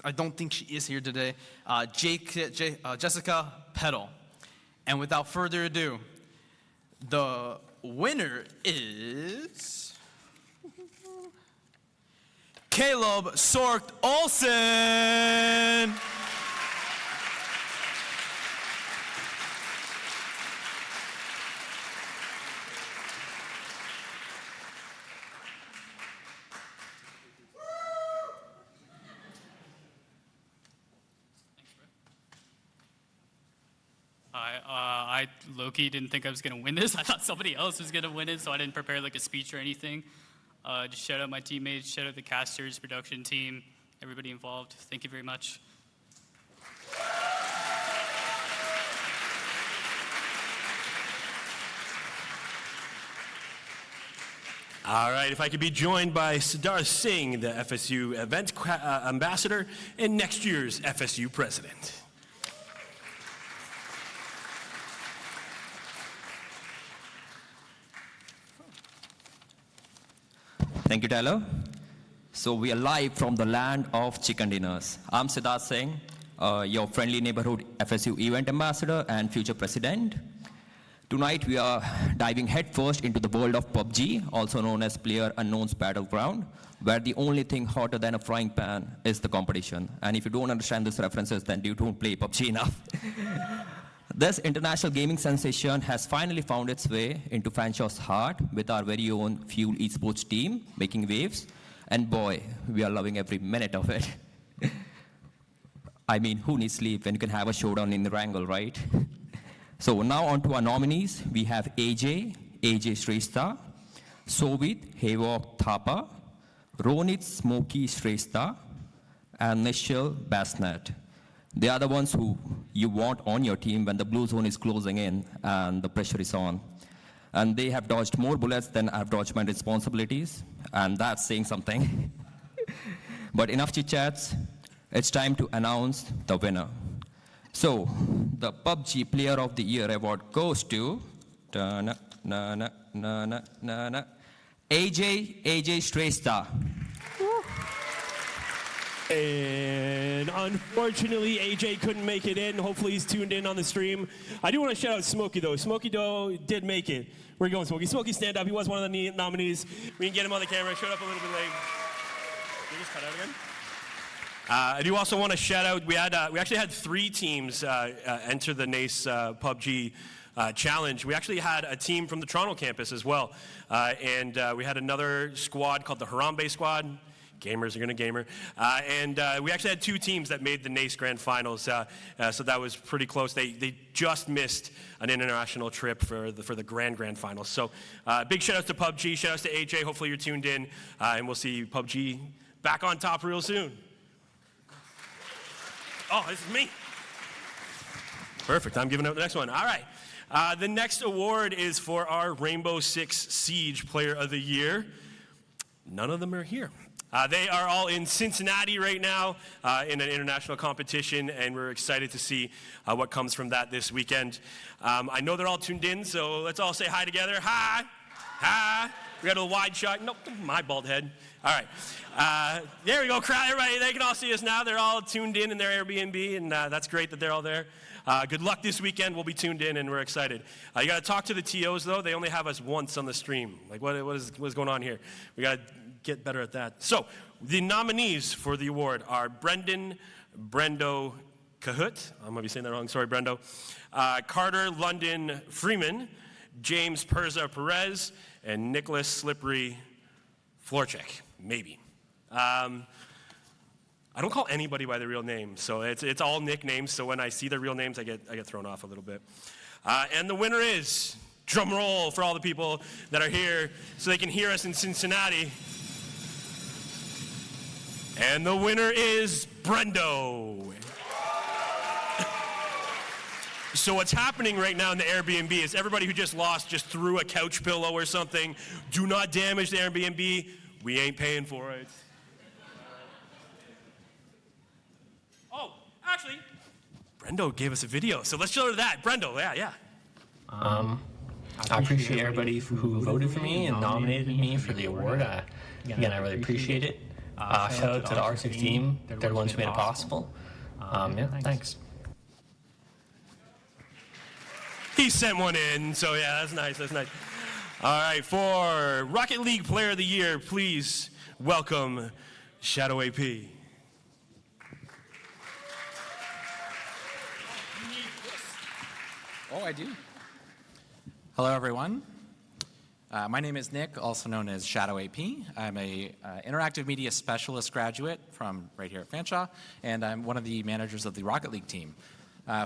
I don't think she is here today, Jessica Petal. And without further ado, the winner is Caleb Sorkt Olsen. I low-key didn't think I was going to win this. I thought somebody else was going to win it, so I didn't prepare like a speech or anything. Just shout out my teammates, shout out the casters, production team, everybody involved. Thank you very much. All right, if I could be joined by Siddharth Singh, the FSU event ambassador and next year's FSU president. Thank you, Tyler. So we are live from the land of chicken dinners. I'm Siddharth Singh, your friendly neighborhood FSU event ambassador and future president. Tonight we are diving headfirst into the world of PUBG, also known as PlayerUnknown's Battleground, where the only thing hotter than a frying pan is the competition. And if you don't understand these references, then you don't play PUBG enough. This international gaming sensation has finally found its way into Fanshawe's heart with our very own Fuel Esports team making waves. And boy, we are loving every minute of it. I mean, who needs sleep when you can have a showdown in the Wrangle, right? So now on to our nominees. We have AJ Shrestha, Sovit Hevok Thapa, Ronit Smoky Shrestha, and Nishil Basnet. They are the ones who you want on your team when the blue zone is closing in and the pressure is on. And they have dodged more bullets than I've dodged my responsibilities, and that's saying something. But enough chit-chats, it's time to announce the winner. So, the PUBG Player of the Year award goes to AJ Shrestha. And unfortunately, AJ couldn't make it in. Hopefully he's tuned in on the stream. I do want to shout out Smokey, though. Smokey Doe did make it. Where are you going, Smokey? Smokey, stand up. He was one of the nominees. We can get him on the camera. Showed up a little bit late. Can you just cut out again? I do also want to shout out, we actually had 3 teams enter the NACE PUBG challenge. We actually had a team from the Toronto campus as well. And we had another squad called the Harambe Squad. Gamers are going to gamer. And we actually had 2 teams that made the NACE Grand Finals, so that was pretty close. They just missed an international trip for the Grand Finals. So big shout outs to PUBG, shout outs to AJ. Hopefully you're tuned in, and we'll see PUBG back on top real soon. Oh, this is me. Perfect, I'm giving out the next one. All right. The next award is for our Rainbow Six Siege Player of the Year. None of them are here. They are all in Cincinnati right now in an international competition, and we're excited to see what comes from that this weekend. I know they're all tuned in, so let's all say hi together. Hi. Hi. We got a wide shot. Nope, my bald head. All right. There we go, crowd. Everybody, they can all see us now. They're all tuned in their Airbnb, and that's great that they're all there. Good luck this weekend. We'll be tuned in, and we're excited. You got to talk to the TOs, though. They only have us once on the stream. Like, what is going on here? We got to get better at that. So, the nominees for the award are Brendan Brendo Cahut, I'm gonna be saying that wrong, sorry Brendo, Carter London Freeman, James Perza Perez, and Nicholas Slippery Florchek, maybe. I don't call anybody by their real name, so it's all nicknames, so when I see their real names, I get thrown off a little bit. And the winner is, drum roll for all the people that are here so they can hear us in Cincinnati. And the winner is Brendo. So what's happening right now in the Airbnb is everybody who just lost just threw a couch pillow or something. Do not damage the Airbnb. We ain't paying for it. Oh, actually, Brendo gave us a video, so let's show her that. Brendo, yeah. I appreciate everybody who voted for me and nominated me for the award. Again, I really appreciate it. Shout out to the R6 team. They're the ones who made it possible. Thanks. He sent one in, so yeah, that's nice. All right, for Rocket League Player of the Year, please welcome Shadow AP. Oh, I do. Hello, everyone. My name is Nick, also known as Shadow AP. I'm a interactive media specialist graduate from right here at Fanshawe, and I'm one of the managers of the Rocket League team.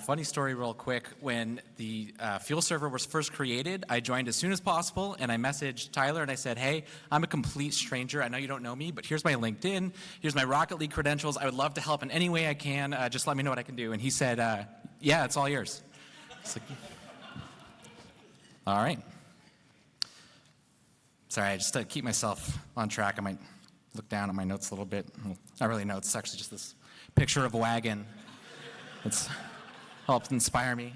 Funny story real quick, when the Fuel server was first created, I joined as soon as possible, and I messaged Tyler and I said, hey, I'm a complete stranger. I know you don't know me, but here's my LinkedIn, here's my Rocket League credentials. I would love to help in any way I can. Just let me know what I can do. And he said, yeah, it's all yours. It's like, all right. Sorry, just to keep myself on track, I might look down at my notes a little bit. Well, not really notes, it's actually just this picture of a wagon. It's helped inspire me,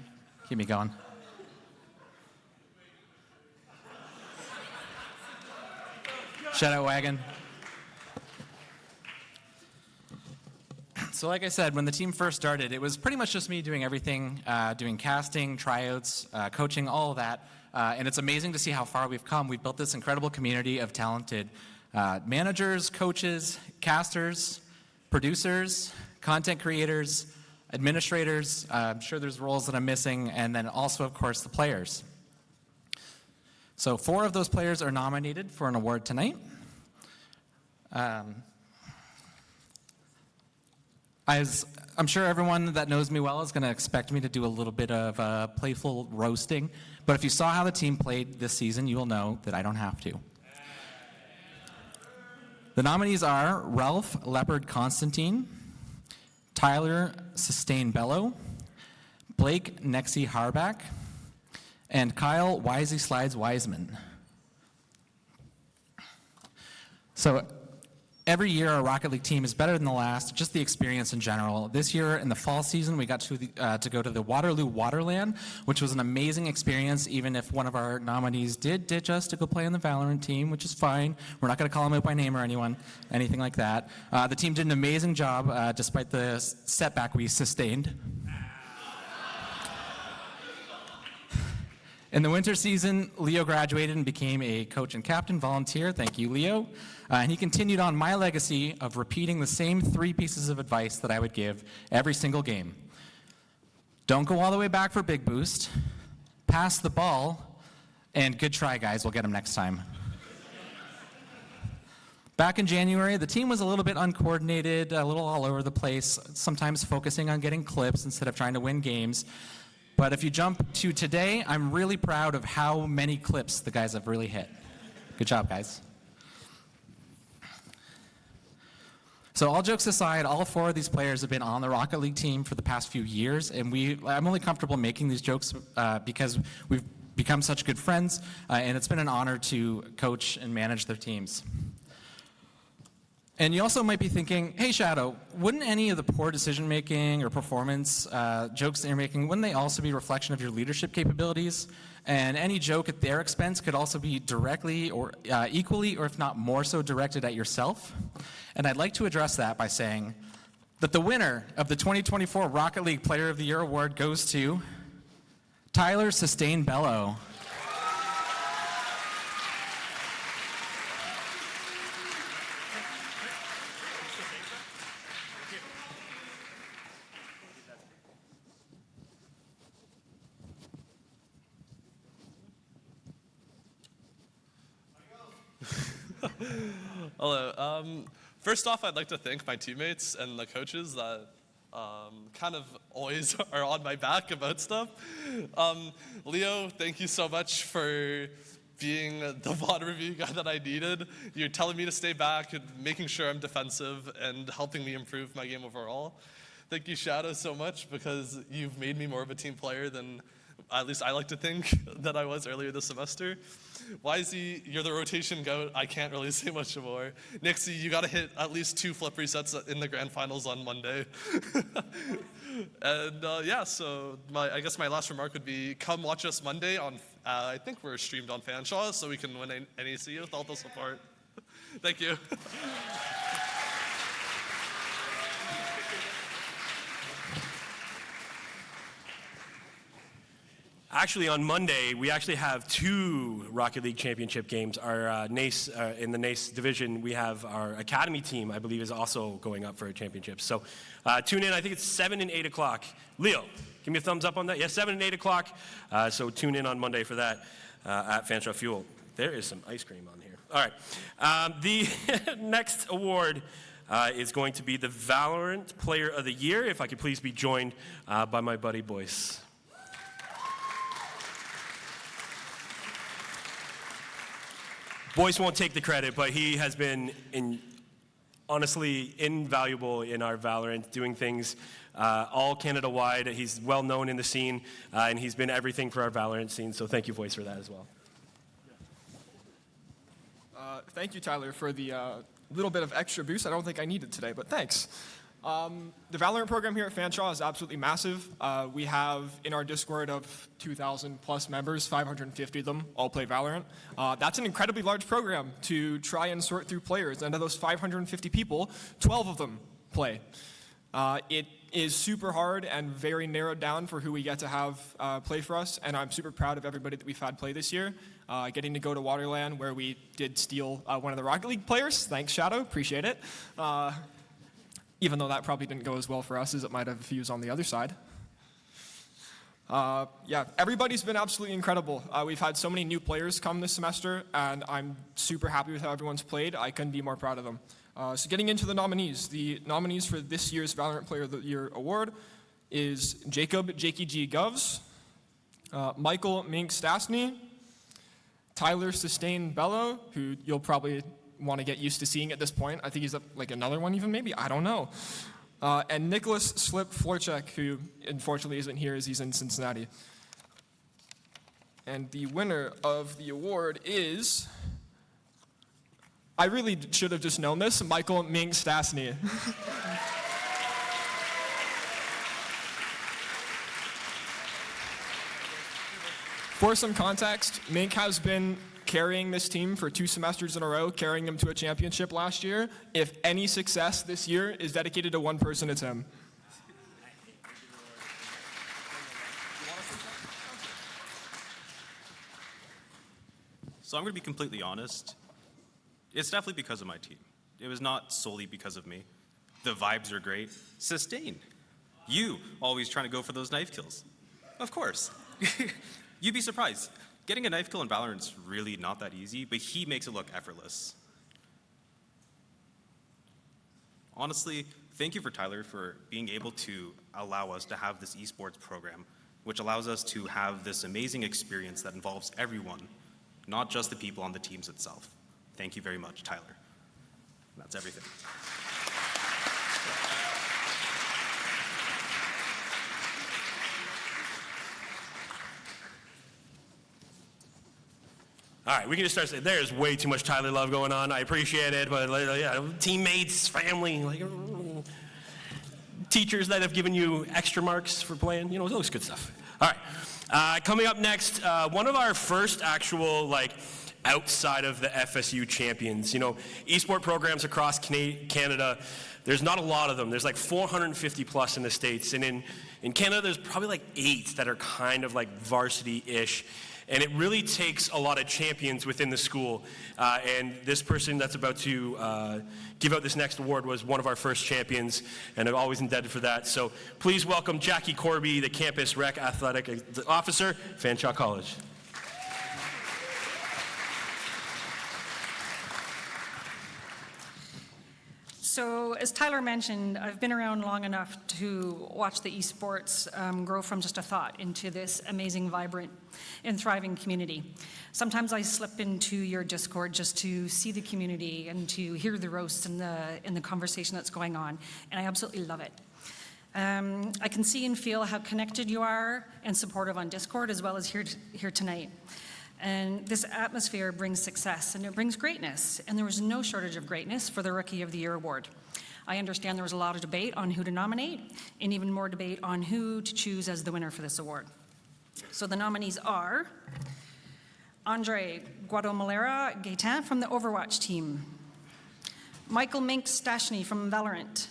keep me going. Shout out wagon. So like I said, when the team first started, it was pretty much just me doing everything, doing casting, tryouts, coaching, all of that. And it's amazing to see how far we've come. We've built this incredible community of talented managers, coaches, casters, producers, content creators, administrators. I'm sure there's roles that I'm missing, and then also, of course, the players. So 4 of those players are nominated for an award tonight. I'm sure everyone that knows me well is going to expect me to do a little bit of playful roasting, but if you saw how the team played this season, you will know that I don't have to. The nominees are Ralph Leopard Constantine, Tyler Sustain Bello, Blake Nexi Harback, and Kyle Wisey Slides Wiseman. So every year our Rocket League team is better than the last, just the experience in general. This year in the fall season we got to go to the Waterloo Waterland, which was an amazing experience, even if one of our nominees did ditch us to go play on the Valorant team, which is fine. We're not going to call him out by name or anything like that. The team did an amazing job despite the setback we sustained. In the winter season, Leo graduated and became a coach and captain volunteer. Thank you, Leo. And he continued on my legacy of repeating the same 3 pieces of advice that I would give every single game. Don't go all the way back for big boost, pass the ball, and good try, guys. We'll get him next time. Back in January, the team was a little bit uncoordinated, a little all over the place, sometimes focusing on getting clips instead of trying to win games. But if you jump to today, I'm really proud of how many clips the guys have really hit. Good job, guys. So all jokes aside, all 4 of these players have been on the Rocket League team for the past few years, and I'm only comfortable making these jokes because we've become such good friends, and it's been an honor to coach and manage their teams. And you also might be thinking, hey Shadow, wouldn't any of the poor decision-making or performance jokes that you're making, wouldn't they also be a reflection of your leadership capabilities? And any joke at their expense could also be directly or equally, or if not more so, directed at yourself. And I'd like to address that by saying that the winner of the 2024 Rocket League Player of the Year award goes to Tyler Sustain Bello. Hello. First off, I'd like to thank my teammates and the coaches that kind of always are on my back about stuff. Leo, thank you so much for being the VOD review guy that I needed. You're telling me to stay back and making sure I'm defensive and helping me improve my game overall. Thank you, Shadow, so much because you've made me more of a team player than at least I like to think that I was earlier this semester. YZ, you're the rotation goat. I can't really say much more. Nixie, you got to hit at least 2 flip resets in the grand finals on Monday. And yeah, so I guess my last remark would be come watch us Monday on, I think we're streamed on Fanshawe, so we can win NEC with all the support. Thank you. Actually, on Monday, we actually have 2 Rocket League Championship games. Our NACE, in the NACE division, we have our Academy team, I believe, is also going up for a championship. So tune in. I think it's 7 and 8 o'clock. Leo, give me a thumbs up on that. Yeah, 7 and 8 o'clock. So tune in on Monday for that at Fanshawe Fuel. There is some ice cream on here. All right. The next award is going to be the Valorant Player of the Year. If I could please be joined by my buddy Boyce. Boyce won't take the credit, but he has been honestly invaluable in our Valorant, doing things all Canada-wide. He's well known in the scene, and he's been everything for our Valorant scene, so thank you, Boyce, for that as well. Thank you, Tyler, for the little bit of extra boost I don't think I needed today, but thanks. The Valorant program here at Fanshawe is absolutely massive. We have in our Discord of 2,000 plus members, 550 of them all play Valorant. That's an incredibly large program to try and sort through players. And of those 550 people, 12 of them play. It is super hard and very narrowed down for who we get to have play for us. And I'm super proud of everybody that we've had play this year. Getting to go to Waterland where we did steal one of the Rocket League players. Thanks, Shadow. Appreciate it. Even though that probably didn't go as well for us as it might have if he was on the other side. Yeah, everybody's been absolutely incredible. We've had so many new players come this semester, and I'm super happy with how everyone's played. I couldn't be more proud of them. So getting into the nominees for this year's Valorant Player of the Year award is Jacob Jakey G. Govs, Michael Mink Stasny, Tyler Sustain Bello, who you'll probably want to get used to seeing at this point. I think he's like another one even maybe, I don't know. And Nicholas Slip Florchek, who unfortunately isn't here as he's in Cincinnati. And the winner of the award is, I really should have just known this, Michael Mink Stasny. For some context, Mink has been carrying this team for 2 semesters in a row, carrying them to a championship last year. If any success this year is dedicated to one person, it's him. So I'm going to be completely honest. It's definitely because of my team. It was not solely because of me. The vibes are great. Sustain. You always trying to go for those knife kills. Of course. You'd be surprised. Getting a knife kill in Valorant's really not that easy, but he makes it look effortless. Honestly, thank you for Tyler for being able to allow us to have this esports program, which allows us to have this amazing experience that involves everyone, not just the people on the teams itself. Thank you very much, Tyler. That's everything. All right, we can just start saying there's way too much Tyler love going on. I appreciate it, but yeah, teammates, family, teachers that have given you extra marks for playing, all this good stuff. All right, coming up next, one of our first actual outside of the FSU champions. Esport programs across Canada, there's not a lot of them. There's 450 plus in the States, and in Canada there's probably 8 that are kind of varsity-ish. And it really takes a lot of champions within the school. And this person that's about to give out this next award was one of our first champions, and I'm always indebted for that. So please welcome Jackie Corby, the Campus Rec Athletic Officer, Fanshawe College. So as Tyler mentioned, I've been around long enough to watch the esports grow from just a thought into this amazing, vibrant, and thriving community. Sometimes I slip into your Discord just to see the community and to hear the roasts and the conversation that's going on, and I absolutely love it. I can see and feel how connected you are and supportive on Discord as well as here tonight. And this atmosphere brings success and it brings greatness. And there was no shortage of greatness for the Rookie of the Year award. I understand there was a lot of debate on who to nominate and even more debate on who to choose as the winner for this award. So the nominees are Andre Guadomalera Gaetan from the Overwatch team, Michael Mink Stashny from Valorant,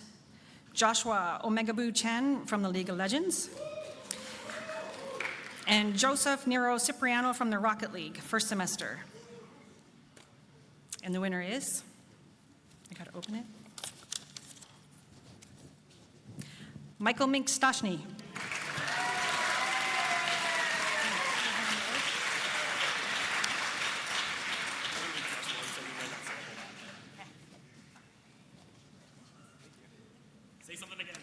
Joshua Omegabu Chen from the League of Legends, and Joseph Nero Cipriano from the Rocket League, first semester. And the winner is, I gotta open it, Michael Mink Stashny. Say something again.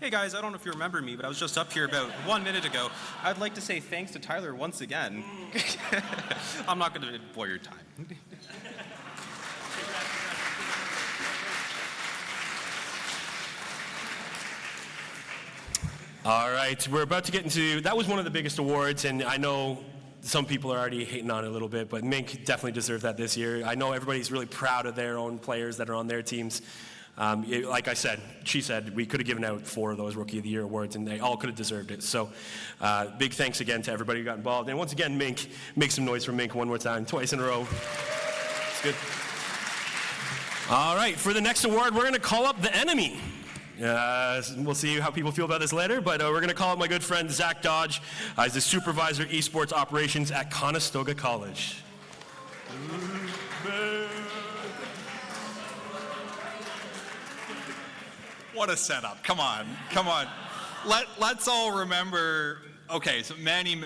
Hey guys, I don't know if you remember me, but I was just up here about 1 minute ago. I'd like to say thanks to Tyler once again. I'm not going to bore your time. All right, we're about to get into, that was one of the biggest awards, and I know some people are already hating on it a little bit, but Mink definitely deserved that this year. I know everybody's really proud of their own players that are on their teams. Like I said, she said, we could have given out 4 of those Rookie of the Year awards, and they all could have deserved it. So big thanks again to everybody who got involved. And once again, Mink, make some noise for Mink one more time, twice in a row. It's good. All right, for the next award, we're going to call up the enemy. We'll see how people feel about this later, but we're going to call up my good friend Zach Dodge. He's the supervisor of esports operations at Conestoga College. What a setup. Come on. Let's all remember, okay, so many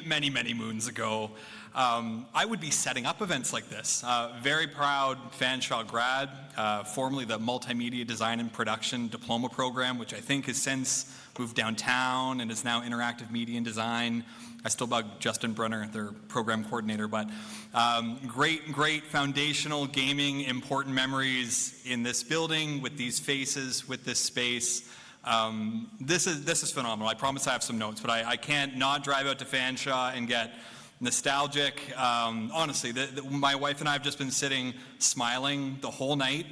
moons ago, I would be setting up events like this. Very proud Fanshawe grad, formerly the Multimedia Design and Production Diploma Program, which I think has since moved downtown and is now Interactive Media and Design. I still bug Justin Brunner, their program coordinator, but great foundational gaming, important memories in this building, with these faces, with this space. This is phenomenal. I promise I have some notes, but I can't not drive out to Fanshawe and get nostalgic. Honestly, my wife and I have just been sitting smiling the whole night.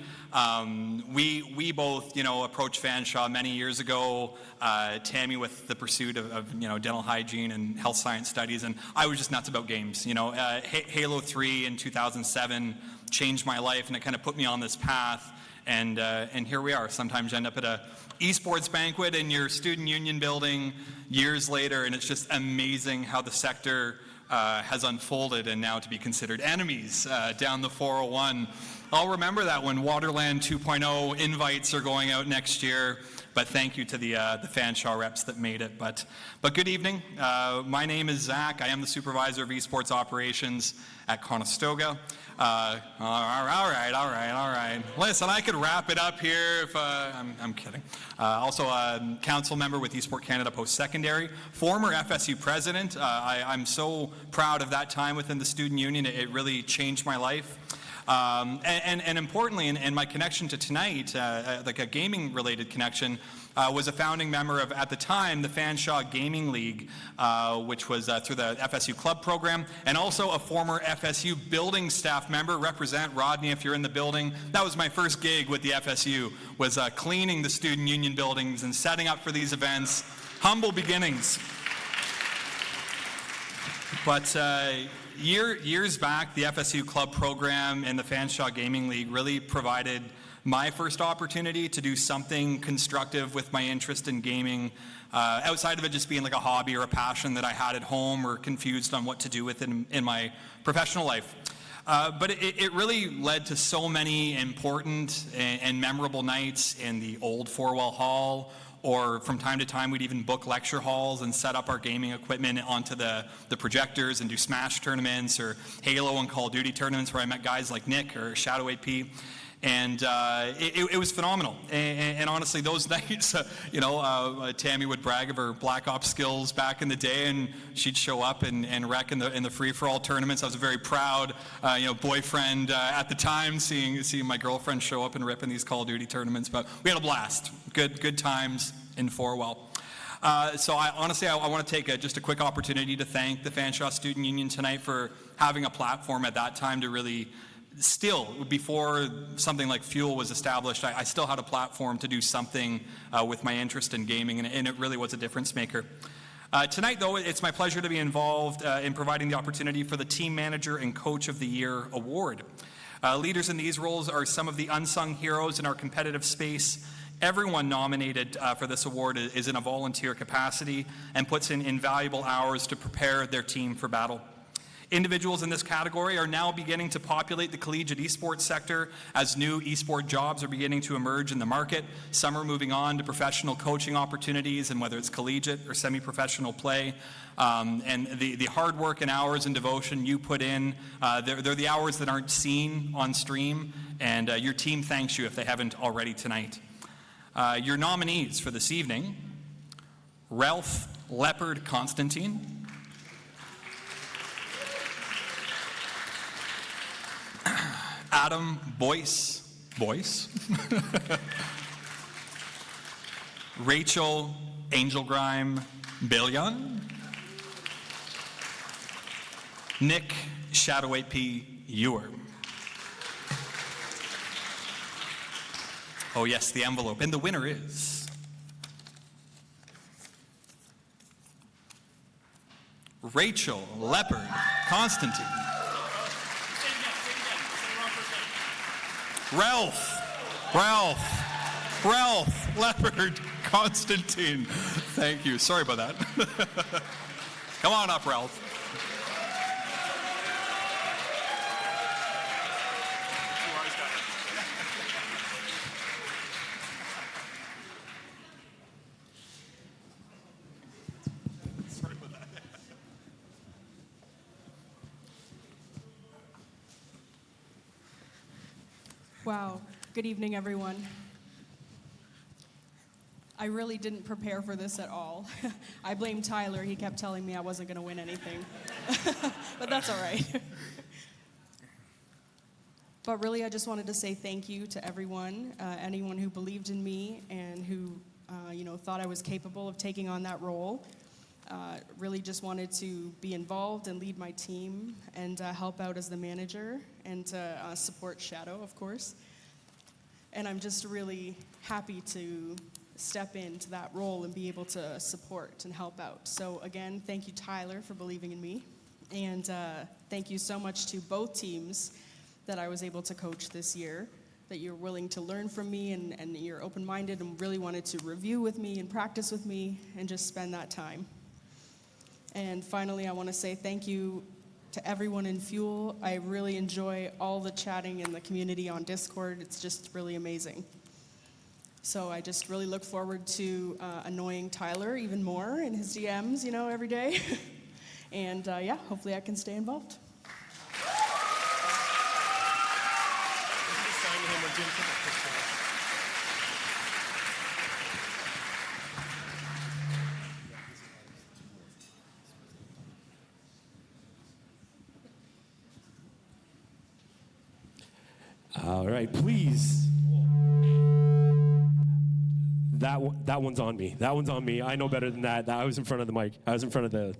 We both, approached Fanshawe many years ago, Tammy with the pursuit of dental hygiene and health science studies, and I was just nuts about games. Halo 3 in 2007 changed my life, and it kind of put me on this path, and here we are. Sometimes you end up at a esports banquet in your student union building years later, and it's just amazing how the sector has unfolded, and now to be considered enemies down the 401. I'll remember that when Waterland 2.0 invites are going out next year, but thank you to the Fanshawe reps that made it. But good evening. My name is Zach. I am the supervisor of esports operations at Conestoga. All right. Listen, I could wrap it up here if I'm kidding. Also a council member with Esport Canada Post-Secondary, former FSU president. I'm so proud of that time within the student union. It really changed my life. And importantly, and my connection to tonight, like a gaming-related connection, was a founding member of, at the time, the Fanshawe Gaming League, which was through the FSU Club program, and also a former FSU building staff member. Represent Rodney if you're in the building. That was my first gig with the FSU, was cleaning the student union buildings and setting up for these events. Humble beginnings. But years back, the FSU Club program and the Fanshawe Gaming League really provided my first opportunity to do something constructive with my interest in gaming, outside of it just being like a hobby or a passion that I had at home or confused on what to do with it in my professional life. But it really led to so many important and memorable nights in the old Four-Well Hall, or from time to time we'd even book lecture halls and set up our gaming equipment onto the projectors and do Smash tournaments or Halo and Call of Duty tournaments where I met guys like Nick or Shadow AP. And it was phenomenal. And honestly, those nights, Tammy would brag of her Black Ops skills back in the day, and she'd show up and wreck in the free-for-all tournaments. I was a very proud, boyfriend at the time, seeing my girlfriend show up and rip in these Call of Duty tournaments. But we had a blast. Good times in Forwell. So I want to take just a quick opportunity to thank the Fanshawe Student Union tonight for having a platform at that time to really still, before something like Fuel was established, I still had a platform to do something with my interest in gaming, and it really was a difference maker. Tonight, though, it's my pleasure to be involved in providing the opportunity for the Team Manager and Coach of the Year award. Leaders in these roles are some of the unsung heroes in our competitive space. Everyone nominated for this award is in a volunteer capacity and puts in invaluable hours to prepare their team for battle. Individuals in this category are now beginning to populate the collegiate esports sector as new esport jobs are beginning to emerge in the market. Some are moving on to professional coaching opportunities, and whether it's collegiate or semi-professional play. And the hard work and hours and devotion you put in, they're the hours that aren't seen on stream, and your team thanks you if they haven't already tonight. Your nominees for this evening: Ralph Leopard Constantine, Adam Boyce, Rachel Angelgrime Billion, Nick Shadow 8P Ewer. Oh yes, the envelope. And the winner is Rachel Leopard Constantine. Ralph Leopard Constantine. Thank you. Sorry about that. Come on up, Ralph. Wow. Good evening, everyone. I really didn't prepare for this at all. I blame Tyler. He kept telling me I wasn't going to win anything. But that's all right. But really, I just wanted to say thank you to everyone, anyone who believed in me and who, thought I was capable of taking on that role. Really just wanted to be involved and lead my team and help out as the manager and support Shadow, of course. And I'm just really happy to step into that role and be able to support and help out. So again, thank you, Tyler, for believing in me. And thank you so much to both teams that I was able to coach this year, that you're willing to learn from me and you're open-minded and really wanted to review with me and practice with me and just spend that time. And finally, I want to say thank you to everyone in Fuel. I really enjoy all the chatting in the community on Discord. It's just really amazing. So I just really look forward to annoying Tyler even more in his DMs, every day. And hopefully I can stay involved. All right, please. That one's on me. That one's on me. I know better than that. I was in front of the mic. I was in front of the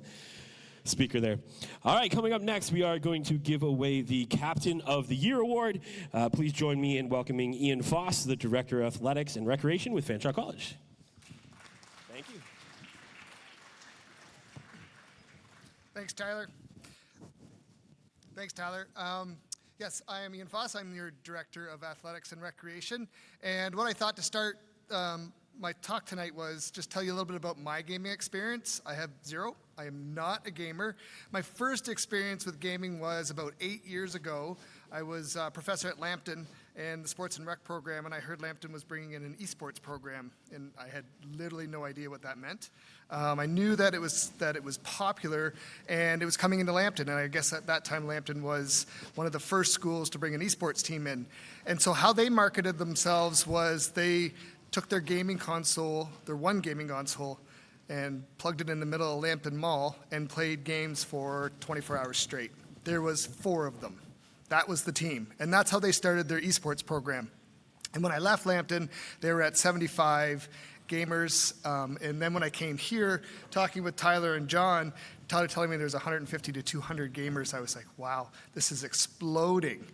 speaker there. All right, coming up next, we are going to give away the Captain of the Year award. Please join me in welcoming Ian Foss, the Director of Athletics and Recreation with Fanshawe College. Thank you. Thanks, Tyler. Yes, I am Ian Foss. I'm your Director of Athletics and Recreation. And what I thought to start my talk tonight was just tell you a little bit about my gaming experience. I have zero. I am not a gamer. My first experience with gaming was about 8 years ago. I was a professor at Lambton, and the sports and rec program, and I heard Lambton was bringing in an esports program, and I had literally no idea what that meant. I knew that it was popular, and it was coming into Lambton, and I guess at that time Lambton was one of the first schools to bring an esports team in. And so how they marketed themselves was they took their gaming console, their one gaming console, and plugged it in the middle of Lambton Mall and played games for 24 hours straight. There was 4 of them. That was the team, and that's how they started their esports program. And when I left Lambton, they were at 75 gamers, and then when I came here, talking with Tyler and John, Tyler telling me there's 150 to 200 gamers, I was like, wow, this is exploding.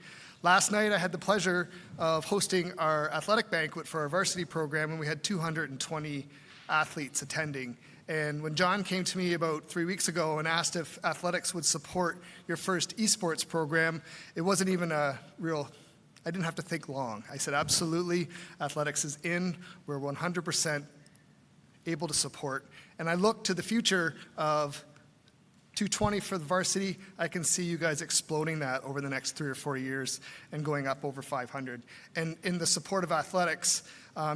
Last night, I had the pleasure of hosting our athletic banquet for our varsity program, and we had 220 athletes attending. And when John came to me about 3 weeks ago and asked if athletics would support your first esports program, it wasn't even a real, I didn't have to think long. I said, absolutely, athletics is in. We're 100% able to support. And I look to the future of 220 for the varsity. I can see you guys exploding that over the next 3 or 4 years and going up over 500. And in the support of athletics,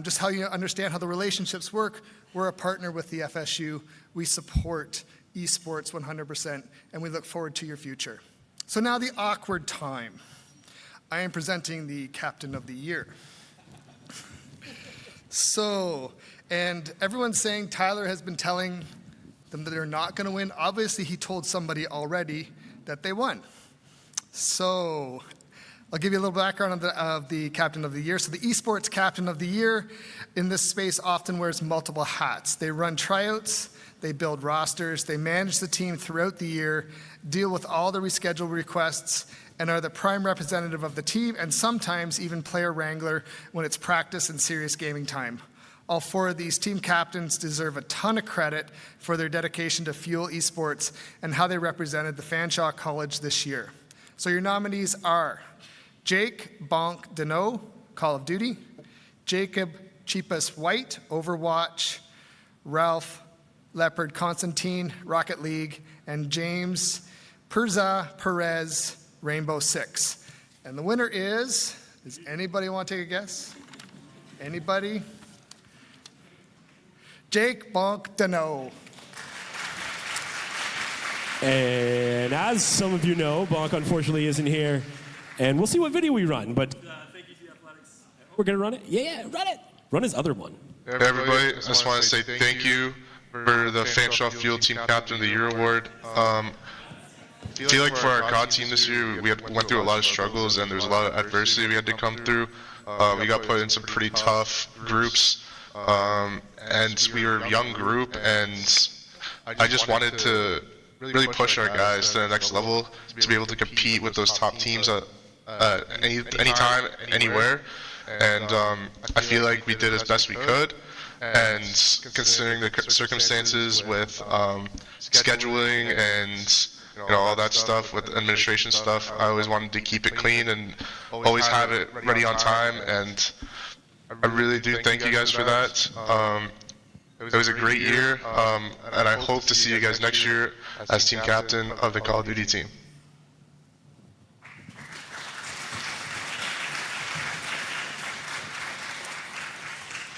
just how you understand how the relationships work, we're a partner with the FSU. We support esports 100%, and we look forward to your future. So now the awkward time. I am presenting the Captain of the Year. So, and everyone's saying Tyler has been telling them that they're not going to win. Obviously, he told somebody already that they won. So I'll give you a little background of the Captain of the Year. So the Esports Captain of the Year in this space often wears multiple hats. They run tryouts, they build rosters, they manage the team throughout the year, deal with all the rescheduled requests, and are the prime representative of the team, and sometimes even player wrangler when it's practice and serious gaming time. All 4 of these team captains deserve a ton of credit for their dedication to fuel esports and how they represented the Fanshawe College this year. So your nominees are Jake Bonk Deneau, Call of Duty, Jacob Cheapest White, Overwatch, Ralph Leopard Constantine, Rocket League, and James Perza Perez, Rainbow Six. And the winner is, does anybody want to take a guess? Anybody? Jake Bonk Deneau. And as some of you know, Bonk unfortunately isn't here. And we'll see what video we run, but thank you to the Athletics. We're going to run it? Yeah, run it. Run his other one. Hey everybody, I just want to say thank you for the Fanshawe Field Team Captain of the Year award. I feel like for our COD team this year, we went through a lot of struggles and there was a lot of adversity we had to come through. We got put in some pretty tough groups, and we were a young group, and I just wanted to really push our guys to the next level to be able to compete with those top teams at anytime, anywhere. And I feel like we did as best we could. And considering the circumstances with scheduling and all that stuff with administration stuff, I always wanted to keep it clean and always have it ready on time. And I really do thank you guys for that. It was a great year, and I hope to see you guys next year as team captain of the Call of Duty team.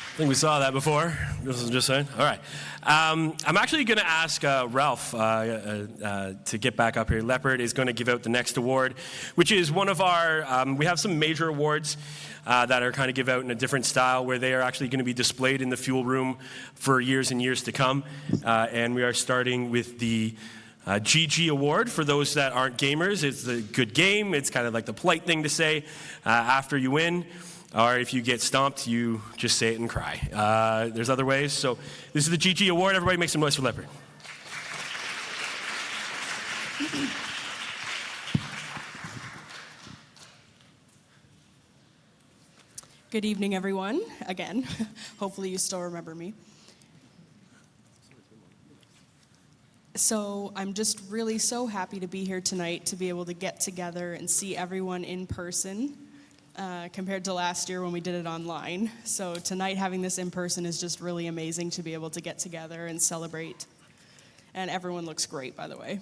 I think we saw that before. This is just saying. All right. I'm actually going to ask Ralph to get back up here. Leopard is going to give out the next award, which is one of our, we have some major awards that are kind of give out in a different style where they are actually going to be displayed in the fuel room for years and years to come. And we are starting with the GG award for those that aren't gamers. It's the good game. It's kind of like the polite thing to say after you win. Or if you get stomped, you just say it and cry. There's other ways. So this is the GG Award. Everybody make some noise for Leopard. Good evening, everyone. Again, hopefully you still remember me. So I'm just really so happy to be here tonight to be able to get together and see everyone in person. Compared to last year when we did it online. So tonight having this in person is just really amazing to be able to get together and celebrate. And everyone looks great, by the way.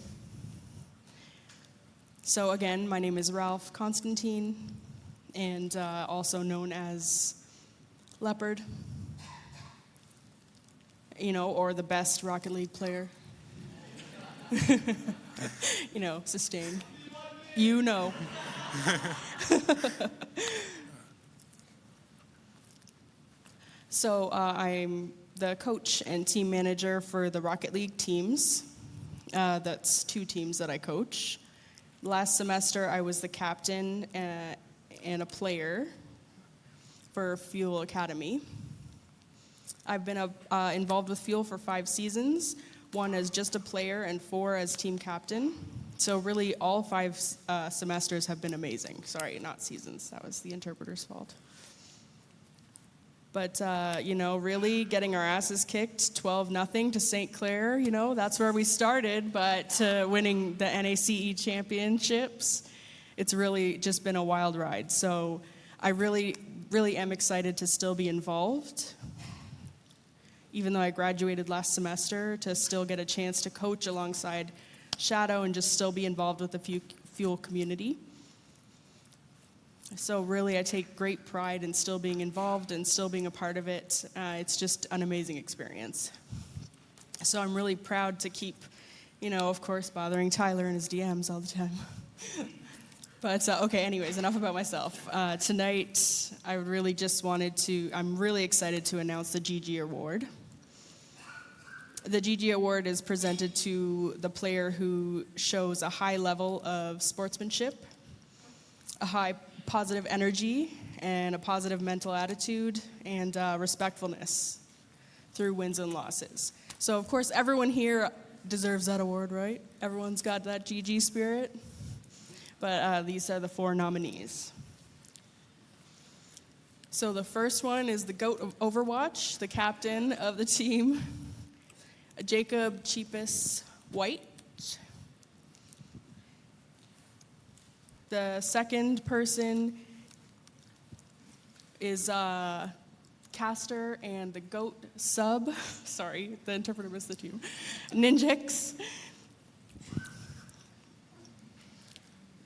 So again, my name is Ralph Constantine, and also known as Leopard, or the best Rocket League player. Sustained. So I'm the coach and team manager for the Rocket League teams. That's 2 teams that I coach. Last semester, I was the captain and a player for Fuel Academy. I've been involved with Fuel for 5 seasons, 1 as just a player and 4 as team captain. So really, all 5 semesters have been amazing. Sorry, not seasons. That was the interpreter's fault. But, really getting our asses kicked 12-0 to St. Clair, that's where we started. But winning the NACE championships, it's really just been a wild ride. So I really, really am excited to still be involved. Even though I graduated last semester, to still get a chance to coach alongside Shadow and just still be involved with the Fuel community. So really, I take great pride in still being involved and still being a part of it. It's just an amazing experience. So I'm really proud to keep, of course, bothering Tyler in his DMs all the time. But, okay, anyways, enough about myself. Tonight, I'm really excited to announce the GG Award. The GG Award is presented to the player who shows a high level of sportsmanship, a high positive energy, and a positive mental attitude, and respectfulness through wins and losses. So, of course, everyone here deserves that award, right? Everyone's got that GG spirit. But these are the 4 nominees. So the first one is the GOAT of Overwatch, the captain of the team, Jacob Cheapus White. The second person is caster and the GOAT sub. Sorry, the interpreter missed the team. Ninjix.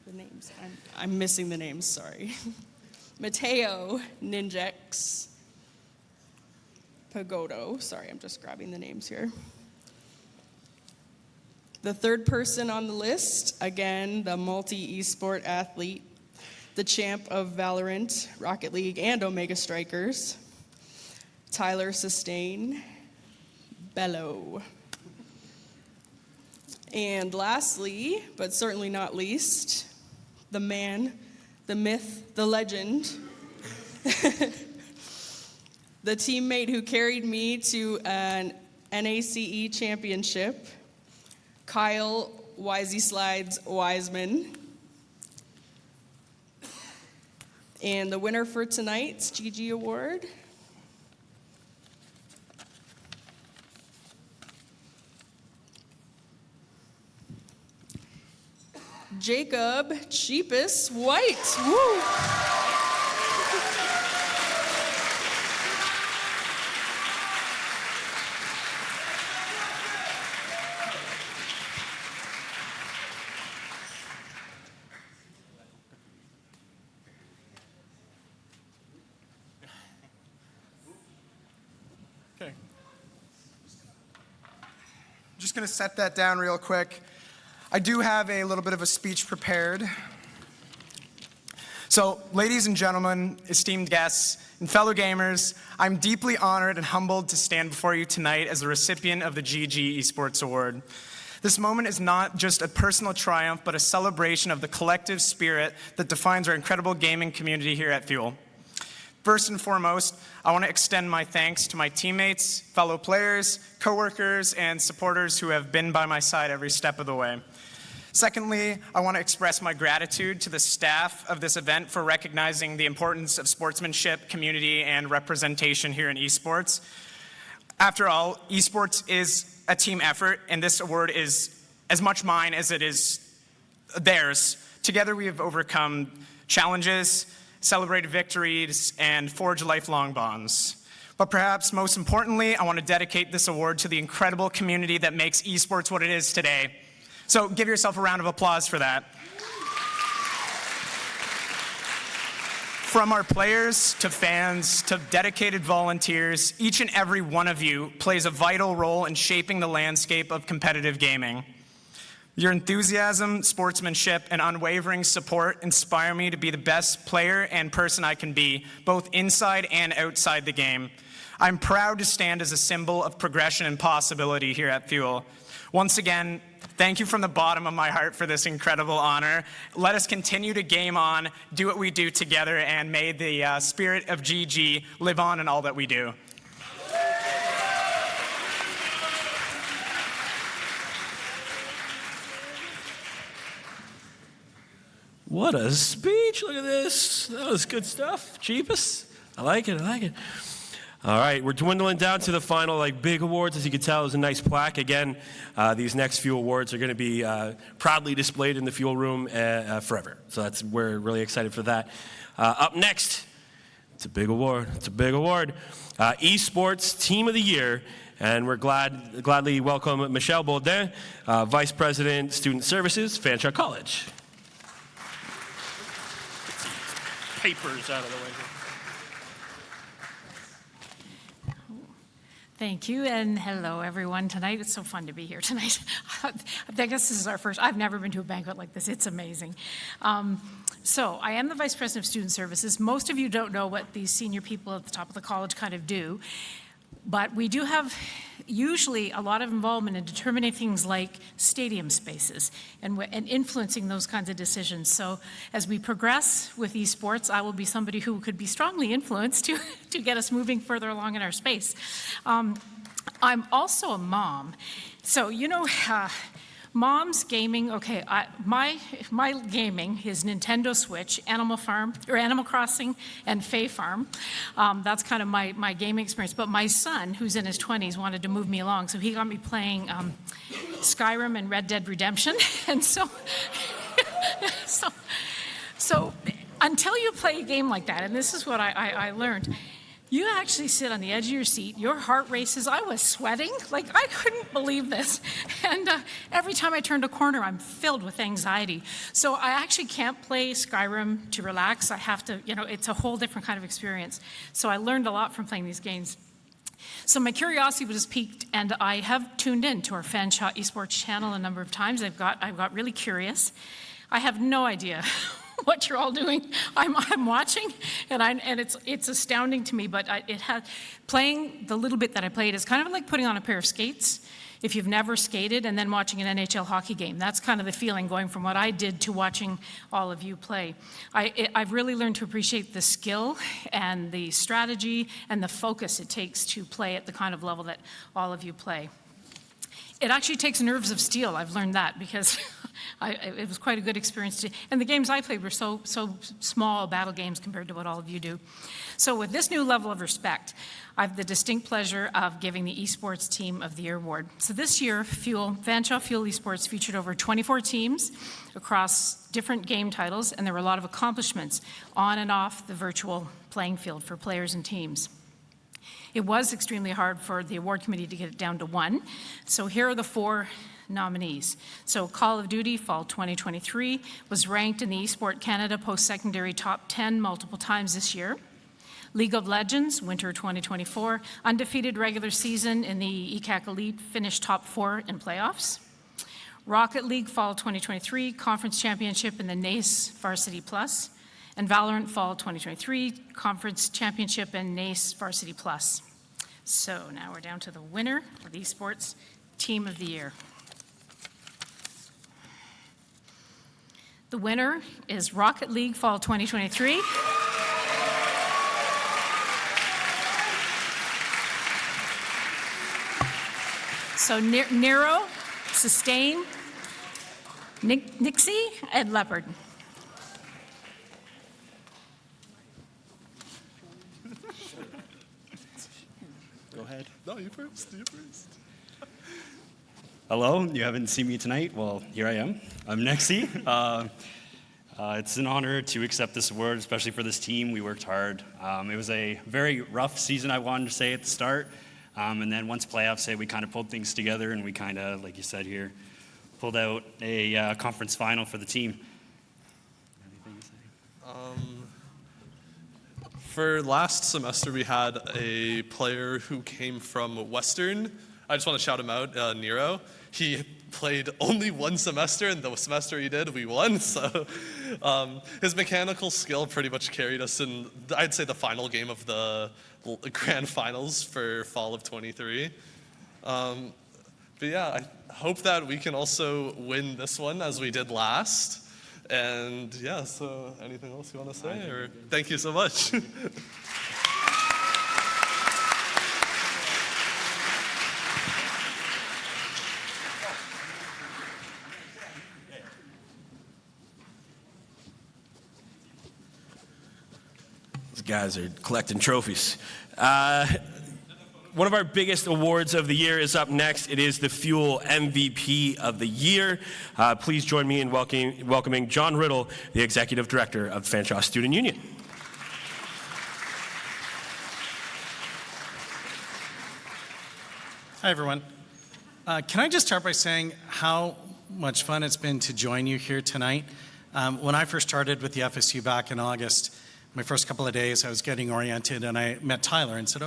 The names. I'm missing the names, sorry. Mateo Ninjix Pagodo. Sorry, I'm just grabbing the names here. The third person on the list, again, the multi-esport athlete, the champ of Valorant, Rocket League, and Omega Strikers, Tyler Sustain Bello. And lastly, but certainly not least, the man, the myth, the legend, the teammate who carried me to an NACE championship, Kyle Wisey Slides Wiseman. And the winner for tonight's GG Award, Jacob Cheapus White. Woo! Okay. Just going to set that down real quick. I do have a little bit of a speech prepared. So, ladies and gentlemen, esteemed guests, and fellow gamers, I'm deeply honored and humbled to stand before you tonight as the recipient of the GG Esports Award. This moment is not just a personal triumph, but a celebration of the collective spirit that defines our incredible gaming community here at Fuel. First and foremost, I want to extend my thanks to my teammates, fellow players, coworkers, and supporters who have been by my side every step of the way. Secondly, I want to express my gratitude to the staff of this event for recognizing the importance of sportsmanship, community, and representation here in esports. After all, esports is a team effort, and this award is as much mine as it is theirs. Together we have overcome challenges, celebrated victories, and forged lifelong bonds. But perhaps most importantly, I want to dedicate this award to the incredible community that makes esports what it is today. So give yourself a round of applause for that. From our players to fans to dedicated volunteers, each and every one of you plays a vital role in shaping the landscape of competitive gaming. Your enthusiasm, sportsmanship, and unwavering support inspire me to be the best player and person I can be, both inside and outside the game. I'm proud to stand as a symbol of progression and possibility here at Fuel. Once again, thank you from the bottom of my heart for this incredible honor. Let us continue to game on, do what we do together, and may the spirit of GG live on in all that we do. What a speech. Look at this. That was good stuff. Jeepus. I like it. I like it. All right, we're dwindling down to the final big awards. As you can tell, it was a nice plaque. Again, these next few awards are going to be proudly displayed in the Fuel Room forever. So we're really excited for that. Up next, it's a big award. It's a big award. Esports Team of the Year. And we're gladly welcome Michelle Baudin, Vice President, Student Services, Fanshawe College. Papers out of the way here. Thank you, and hello, everyone, tonight. It's so fun to be here tonight. I guess this is our first. I've never been to a banquet like this. It's amazing. So I am the Vice President of Student Services. Most of you don't know what these senior people at the top of the college kind of do, but we do have usually a lot of involvement in determining things like stadium spaces and influencing those kinds of decisions. So as we progress with esports, I will be somebody who could be strongly influenced to get us moving further along in our space. I'm also a mom. So, mom's gaming, okay, my gaming is Nintendo Switch, Animal Crossing, and Fae Farm. That's kind of my gaming experience. But my son, who's in his 20s, wanted to move me along, so he got me playing Skyrim and Red Dead Redemption. And so until you play a game like that, and this is what I learned, you actually sit on the edge of your seat, your heart races. I was sweating, I couldn't believe this. And every time I turned a corner, I'm filled with anxiety. So I actually can't play Skyrim to relax. I have to, it's a whole different kind of experience. So I learned a lot from playing these games. So my curiosity was piqued, and I have tuned in to our Fanshawe Esports channel a number of times. I've got really curious. I have no idea what you're all doing. I'm watching, and it's astounding to me. But playing the little bit that I played is kind of like putting on a pair of skates. If you've never skated and then watching an NHL hockey game, that's kind of the feeling going from what I did to watching all of you play. I've really learned to appreciate the skill and the strategy and the focus it takes to play at the kind of level that all of you play. It actually takes nerves of steel. I've learned that because it was quite a good experience. And the games I played were so small battle games compared to what all of you do. So with this new level of respect, I have the distinct pleasure of giving the Esports Team of the Year award. So this year, Fanshawe Fuel Esports featured over 24 teams across different game titles, and there were a lot of accomplishments on and off the virtual playing field for players and teams. It was extremely hard for the award committee to get it down to one. So here are the 4 nominees. So Call of Duty Fall 2023 was ranked in the Esports Canada Post-Secondary Top 10 multiple times this year. League of Legends Winter 2024, undefeated regular season in the ECAC Elite, finished top 4 in playoffs. Rocket League Fall 2023, Conference Championship in the NACE Varsity Plus. And Valorant Fall 2023, Conference Championship and NACE Varsity Plus. So now we're down to the winner of the Esports Team of the Year. The winner is Rocket League Fall 2023. So Nero, Sustain, Nixie, and Leopard. Go ahead. No, you first. You first. Hello, you haven't seen me tonight? Well, here I am. I'm Nexie. It's an honor to accept this award, especially for this team. We worked hard. It was a very rough season, I wanted to say at the start. And then once playoffs hit, we kind of pulled things together, and we kind of, like you said here, pulled out a conference final for the team. For last semester, we had a player who came from Western. I just want to shout him out, Nero. He played only one semester, and the semester he did, we won. So his mechanical skill pretty much carried us in, I'd say, the final game of the grand finals for fall of 23. But yeah, I hope that we can also win this one as we did last. And yeah, so anything else you want to say? Or thank you so much. These guys are collecting trophies. One of our biggest awards of the year is up next. It is the Fuel MVP of the Year. Please join me in welcoming John Riddle, the Executive Director of Fanshawe Student Union. Hi, everyone. Can I just start by saying how much fun it's been to join you here tonight? When I first started with the FSU back in August, my first couple of days, I was getting oriented, and I met Tyler and said,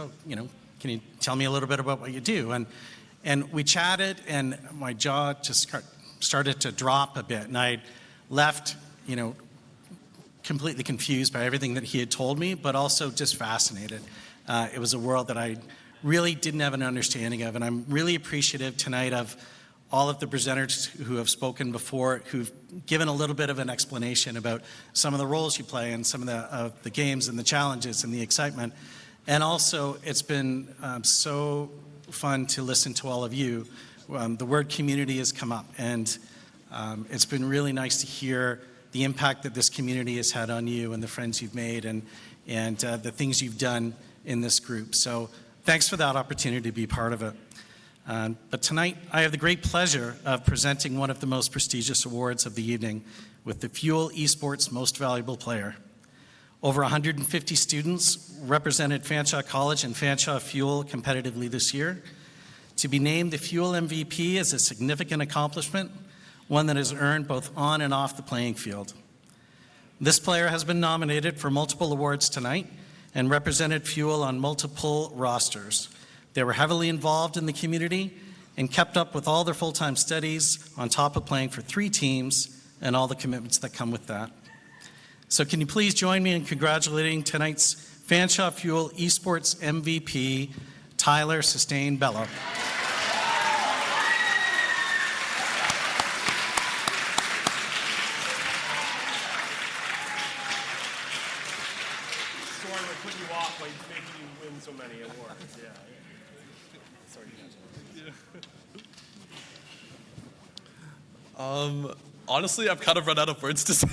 can you tell me a little bit about what you do? And we chatted, and my jaw just started to drop a bit, and I left, completely confused by everything that he had told me, but also just fascinated. It was a world that I really didn't have an understanding of, and I'm really appreciative tonight of all of the presenters who have spoken before, who've given a little bit of an explanation about some of the roles you play and some of the games and the challenges and the excitement. And also, it's been so fun to listen to all of you. The word community has come up, and it's been really nice to hear the impact that this community has had on you and the friends you've made and the things you've done in this group. So thanks for that opportunity to be part of it. But tonight, I have the great pleasure of presenting one of the most prestigious awards of the evening with the Fuel Esports Most Valuable Player. Over 150 students represented Fanshawe College and Fanshawe Fuel competitively this year. To be named the Fuel MVP is a significant accomplishment, one that is earned both on and off the playing field. This player has been nominated for multiple awards tonight and represented Fuel on multiple rosters. They were heavily involved in the community and kept up with all their full-time studies on top of playing for 3 teams and all the commitments that come with that. So can you please join me in congratulating tonight's Fanshawe Fuel Esports MVP, Tyler Sustain Bello. Sorry to put you off by making you win so many awards. Yeah. Sorry. Honestly, I've kind of run out of words to say.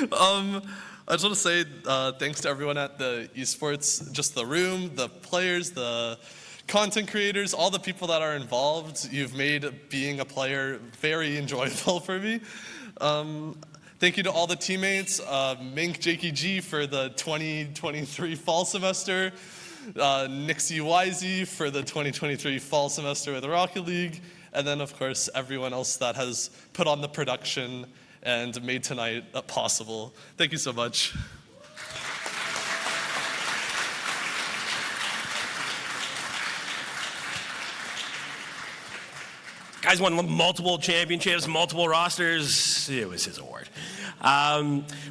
I just want to say thanks to everyone at the Esports, just the room, the players, the content creators, all the people that are involved. You've made being a player very enjoyable for me. Thank you to all the teammates, Mink, Jakey G for the 2023 fall semester, Nixie Wisey for the 2023 fall semester with the Rocket League, and then, of course, everyone else that has put on the production and made tonight possible. Thank you so much. Guys won multiple championships, multiple rosters. It was his award.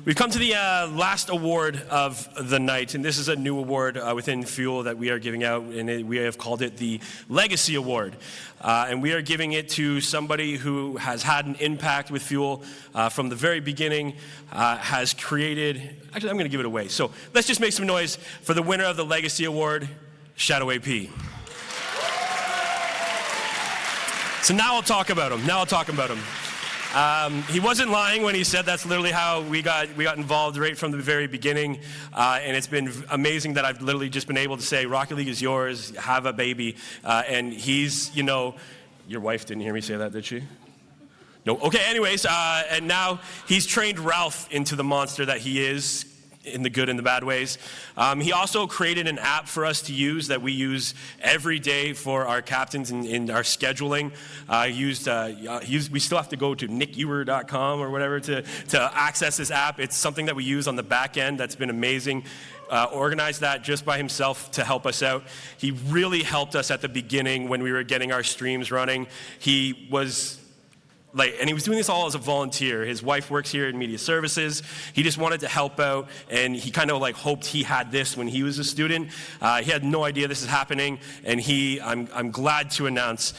We've come to the last award of the night, and this is a new award within Fuel that we are giving out, and we have called it the Legacy Award. And we are giving it to somebody who has had an impact with Fuel from the very beginning, has created, actually I'm going to give it away. So let's just make some noise for the winner of the Legacy Award, Shadow AP. So now I'll talk about him. He wasn't lying when he said that's literally how we got involved right from the very beginning. And it's been amazing that I've literally just been able to say, Rocket League is yours, have a baby. And he's, your wife didn't hear me say that, did she? No. Okay, anyways, and now he's trained Ralph into the monster that he is. in the good and the bad ways. He also created an app for us to use that we use every day for our captains in our scheduling. We still have to go to nickewer.com or whatever to access this app. It's something that we use on the back end that's been amazing. Organized that just by himself to help us out. He really helped us at the beginning when we were getting our streams running. He was and he was doing this all as a volunteer. His wife works here in media services. He just wanted to help out, and he kind of hoped he had this when he was a student. He had no idea this is happening, and I'm glad to announce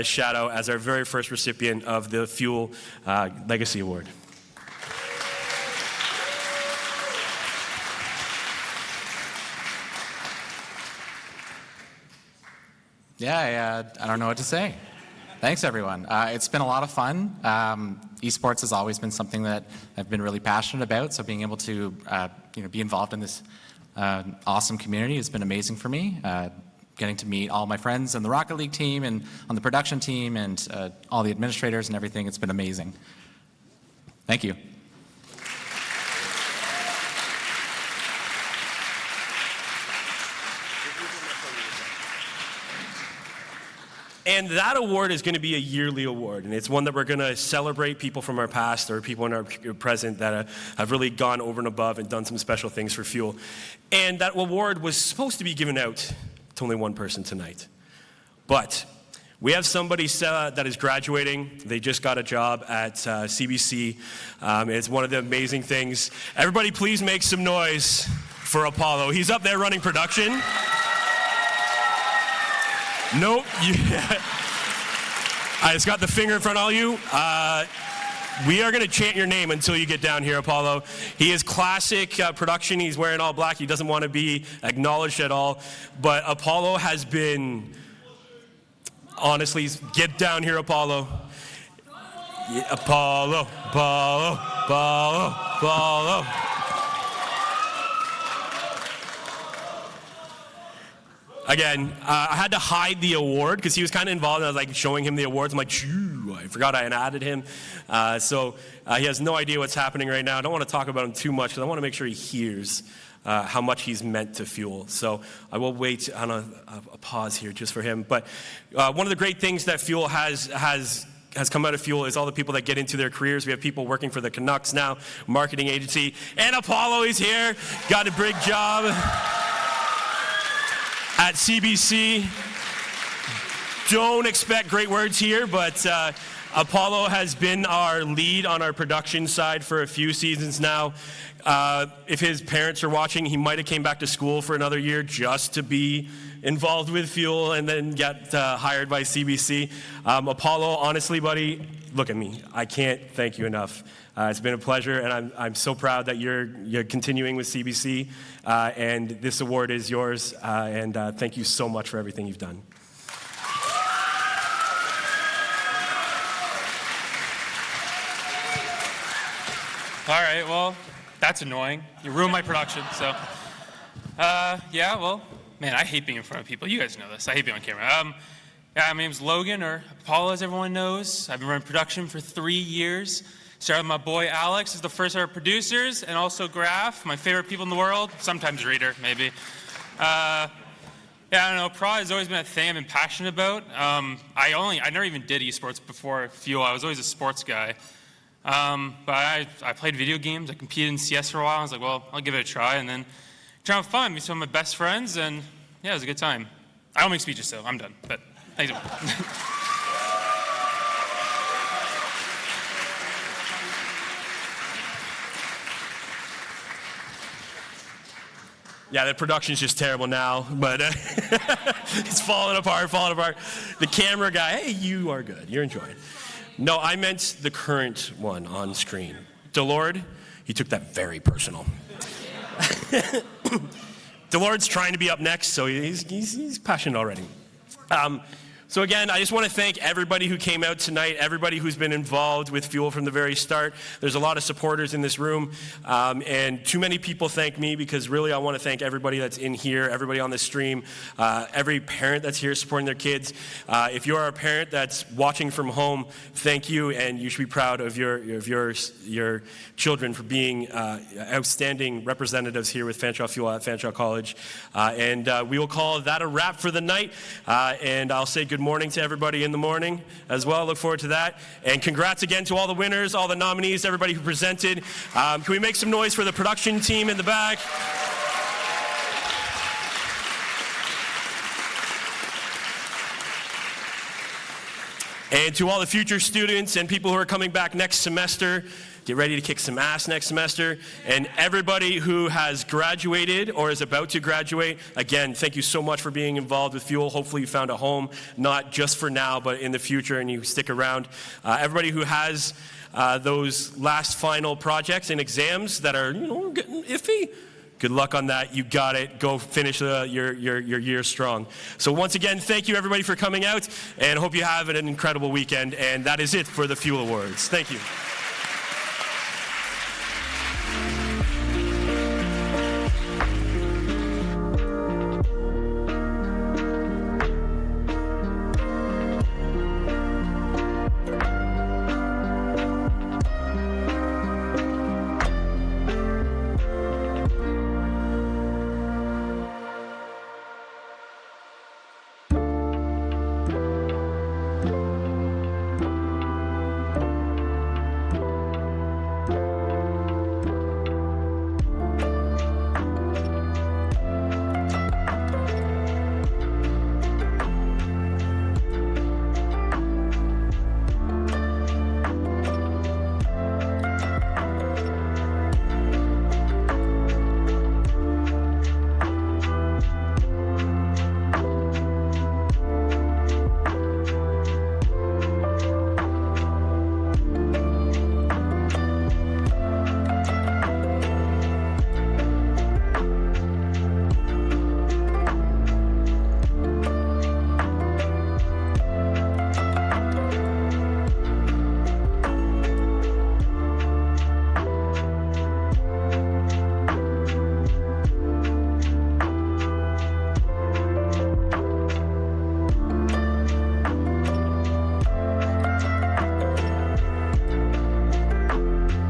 Shadow as our very first recipient of the Fuel Legacy Award. Yeah, I don't know what to say. Thanks, everyone. It's been a lot of fun. Esports has always been something that I've been really passionate about, so being able to be involved in this awesome community has been amazing for me. Getting to meet all my friends in the Rocket League team and on the production team and all the administrators and everything, it's been amazing. Thank you. And that award is going to be a yearly award, and it's one that we're going to celebrate people from our past or people in our present that have really gone over and above and done some special things for Fuel. And that award was supposed to be given out to only one person tonight. But we have somebody that is graduating. They just got a job at CBC. It's one of the amazing things. Everybody please make some noise for Apollo. He's up there running production. Nope. I just got the finger in front of all you. We are going to chant your name until you get down here, Apollo. He is classic production. He's wearing all black. He doesn't want to be acknowledged at all. But Apollo has been, honestly, get down here, Apollo. Yeah, Apollo. Again, I had to hide the award because he was kind of involved, and I was like showing him the awards. I'm like, shoo, I forgot I had added him. So he has no idea what's happening right now. I don't want to talk about him too much because I want to make sure he hears how much he's meant to Fuel. So I will wait on a pause here just for him. But one of the great things that Fuel has come out of Fuel is all the people that get into their careers. We have people working for the Canucks now, marketing agency, and Apollo is here, got a big job at CBC. Don't expect great words here, but Apollo has been our lead on our production side for a few seasons now. If his parents are watching, he might have came back to school for another year just to be involved with Fuel and then get hired by CBC. Apollo, honestly, buddy, look at me. I can't thank you enough. It's been a pleasure, and I'm so proud that you're continuing with CBC, and this award is yours, and thank you so much for everything you've done. All right, well, that's annoying. You ruined my production, so. Yeah, well, man, I hate being in front of people. You guys know this. I hate being on camera. Yeah, my name's Logan, or Apollo, as everyone knows. I've been running production for 3 years. Started with my boy Alex as the first of our producers, and also Graf, my favorite people in the world. Sometimes Reader, maybe. Yeah, I don't know. Pro has always been a thing I've been passionate about. I never even did esports before Fuel. I was always a sports guy. But I played video games. I competed in CS for a while. I was like, well, I'll give it a try. And then try to have fun, meet some of my best friends, and yeah, it was a good time. I don't make speeches, so I'm done. But thanks. Yeah, the production's just terrible now, but it's falling apart. The camera guy, hey, you are good. You're enjoying it. No, I meant the current one on screen. Delord, he took that very personal. Delord's trying to be up next, so he's passionate already. So again, I just want to thank everybody who came out tonight, everybody who's been involved with Fuel from the very start. There's a lot of supporters in this room, and too many people thank me, because really I want to thank everybody that's in here, everybody on the stream, every parent that's here supporting their kids. If you are a parent that's watching from home, thank you, and you should be proud of your children for being outstanding representatives here with Fanshawe Fuel at Fanshawe College. And we will call that a wrap for the night, and I'll say good morning to everybody in the morning as well. Look forward to that. And congrats again to all the winners, all the nominees, everybody who presented. Can we make some noise for the production team in the back? And to all the future students and people who are coming back next semester, get ready to kick some ass next semester. And everybody who has graduated or is about to graduate, again, thank you so much for being involved with Fuel. Hopefully you found a home, not just for now, but in the future, and you stick around. Everybody who has those last final projects and exams that are, getting iffy, good luck on that. You got it. Go finish your year strong. So once again, thank you everybody for coming out, and hope you have an incredible weekend. And that is it for the Fuel Awards. Thank you.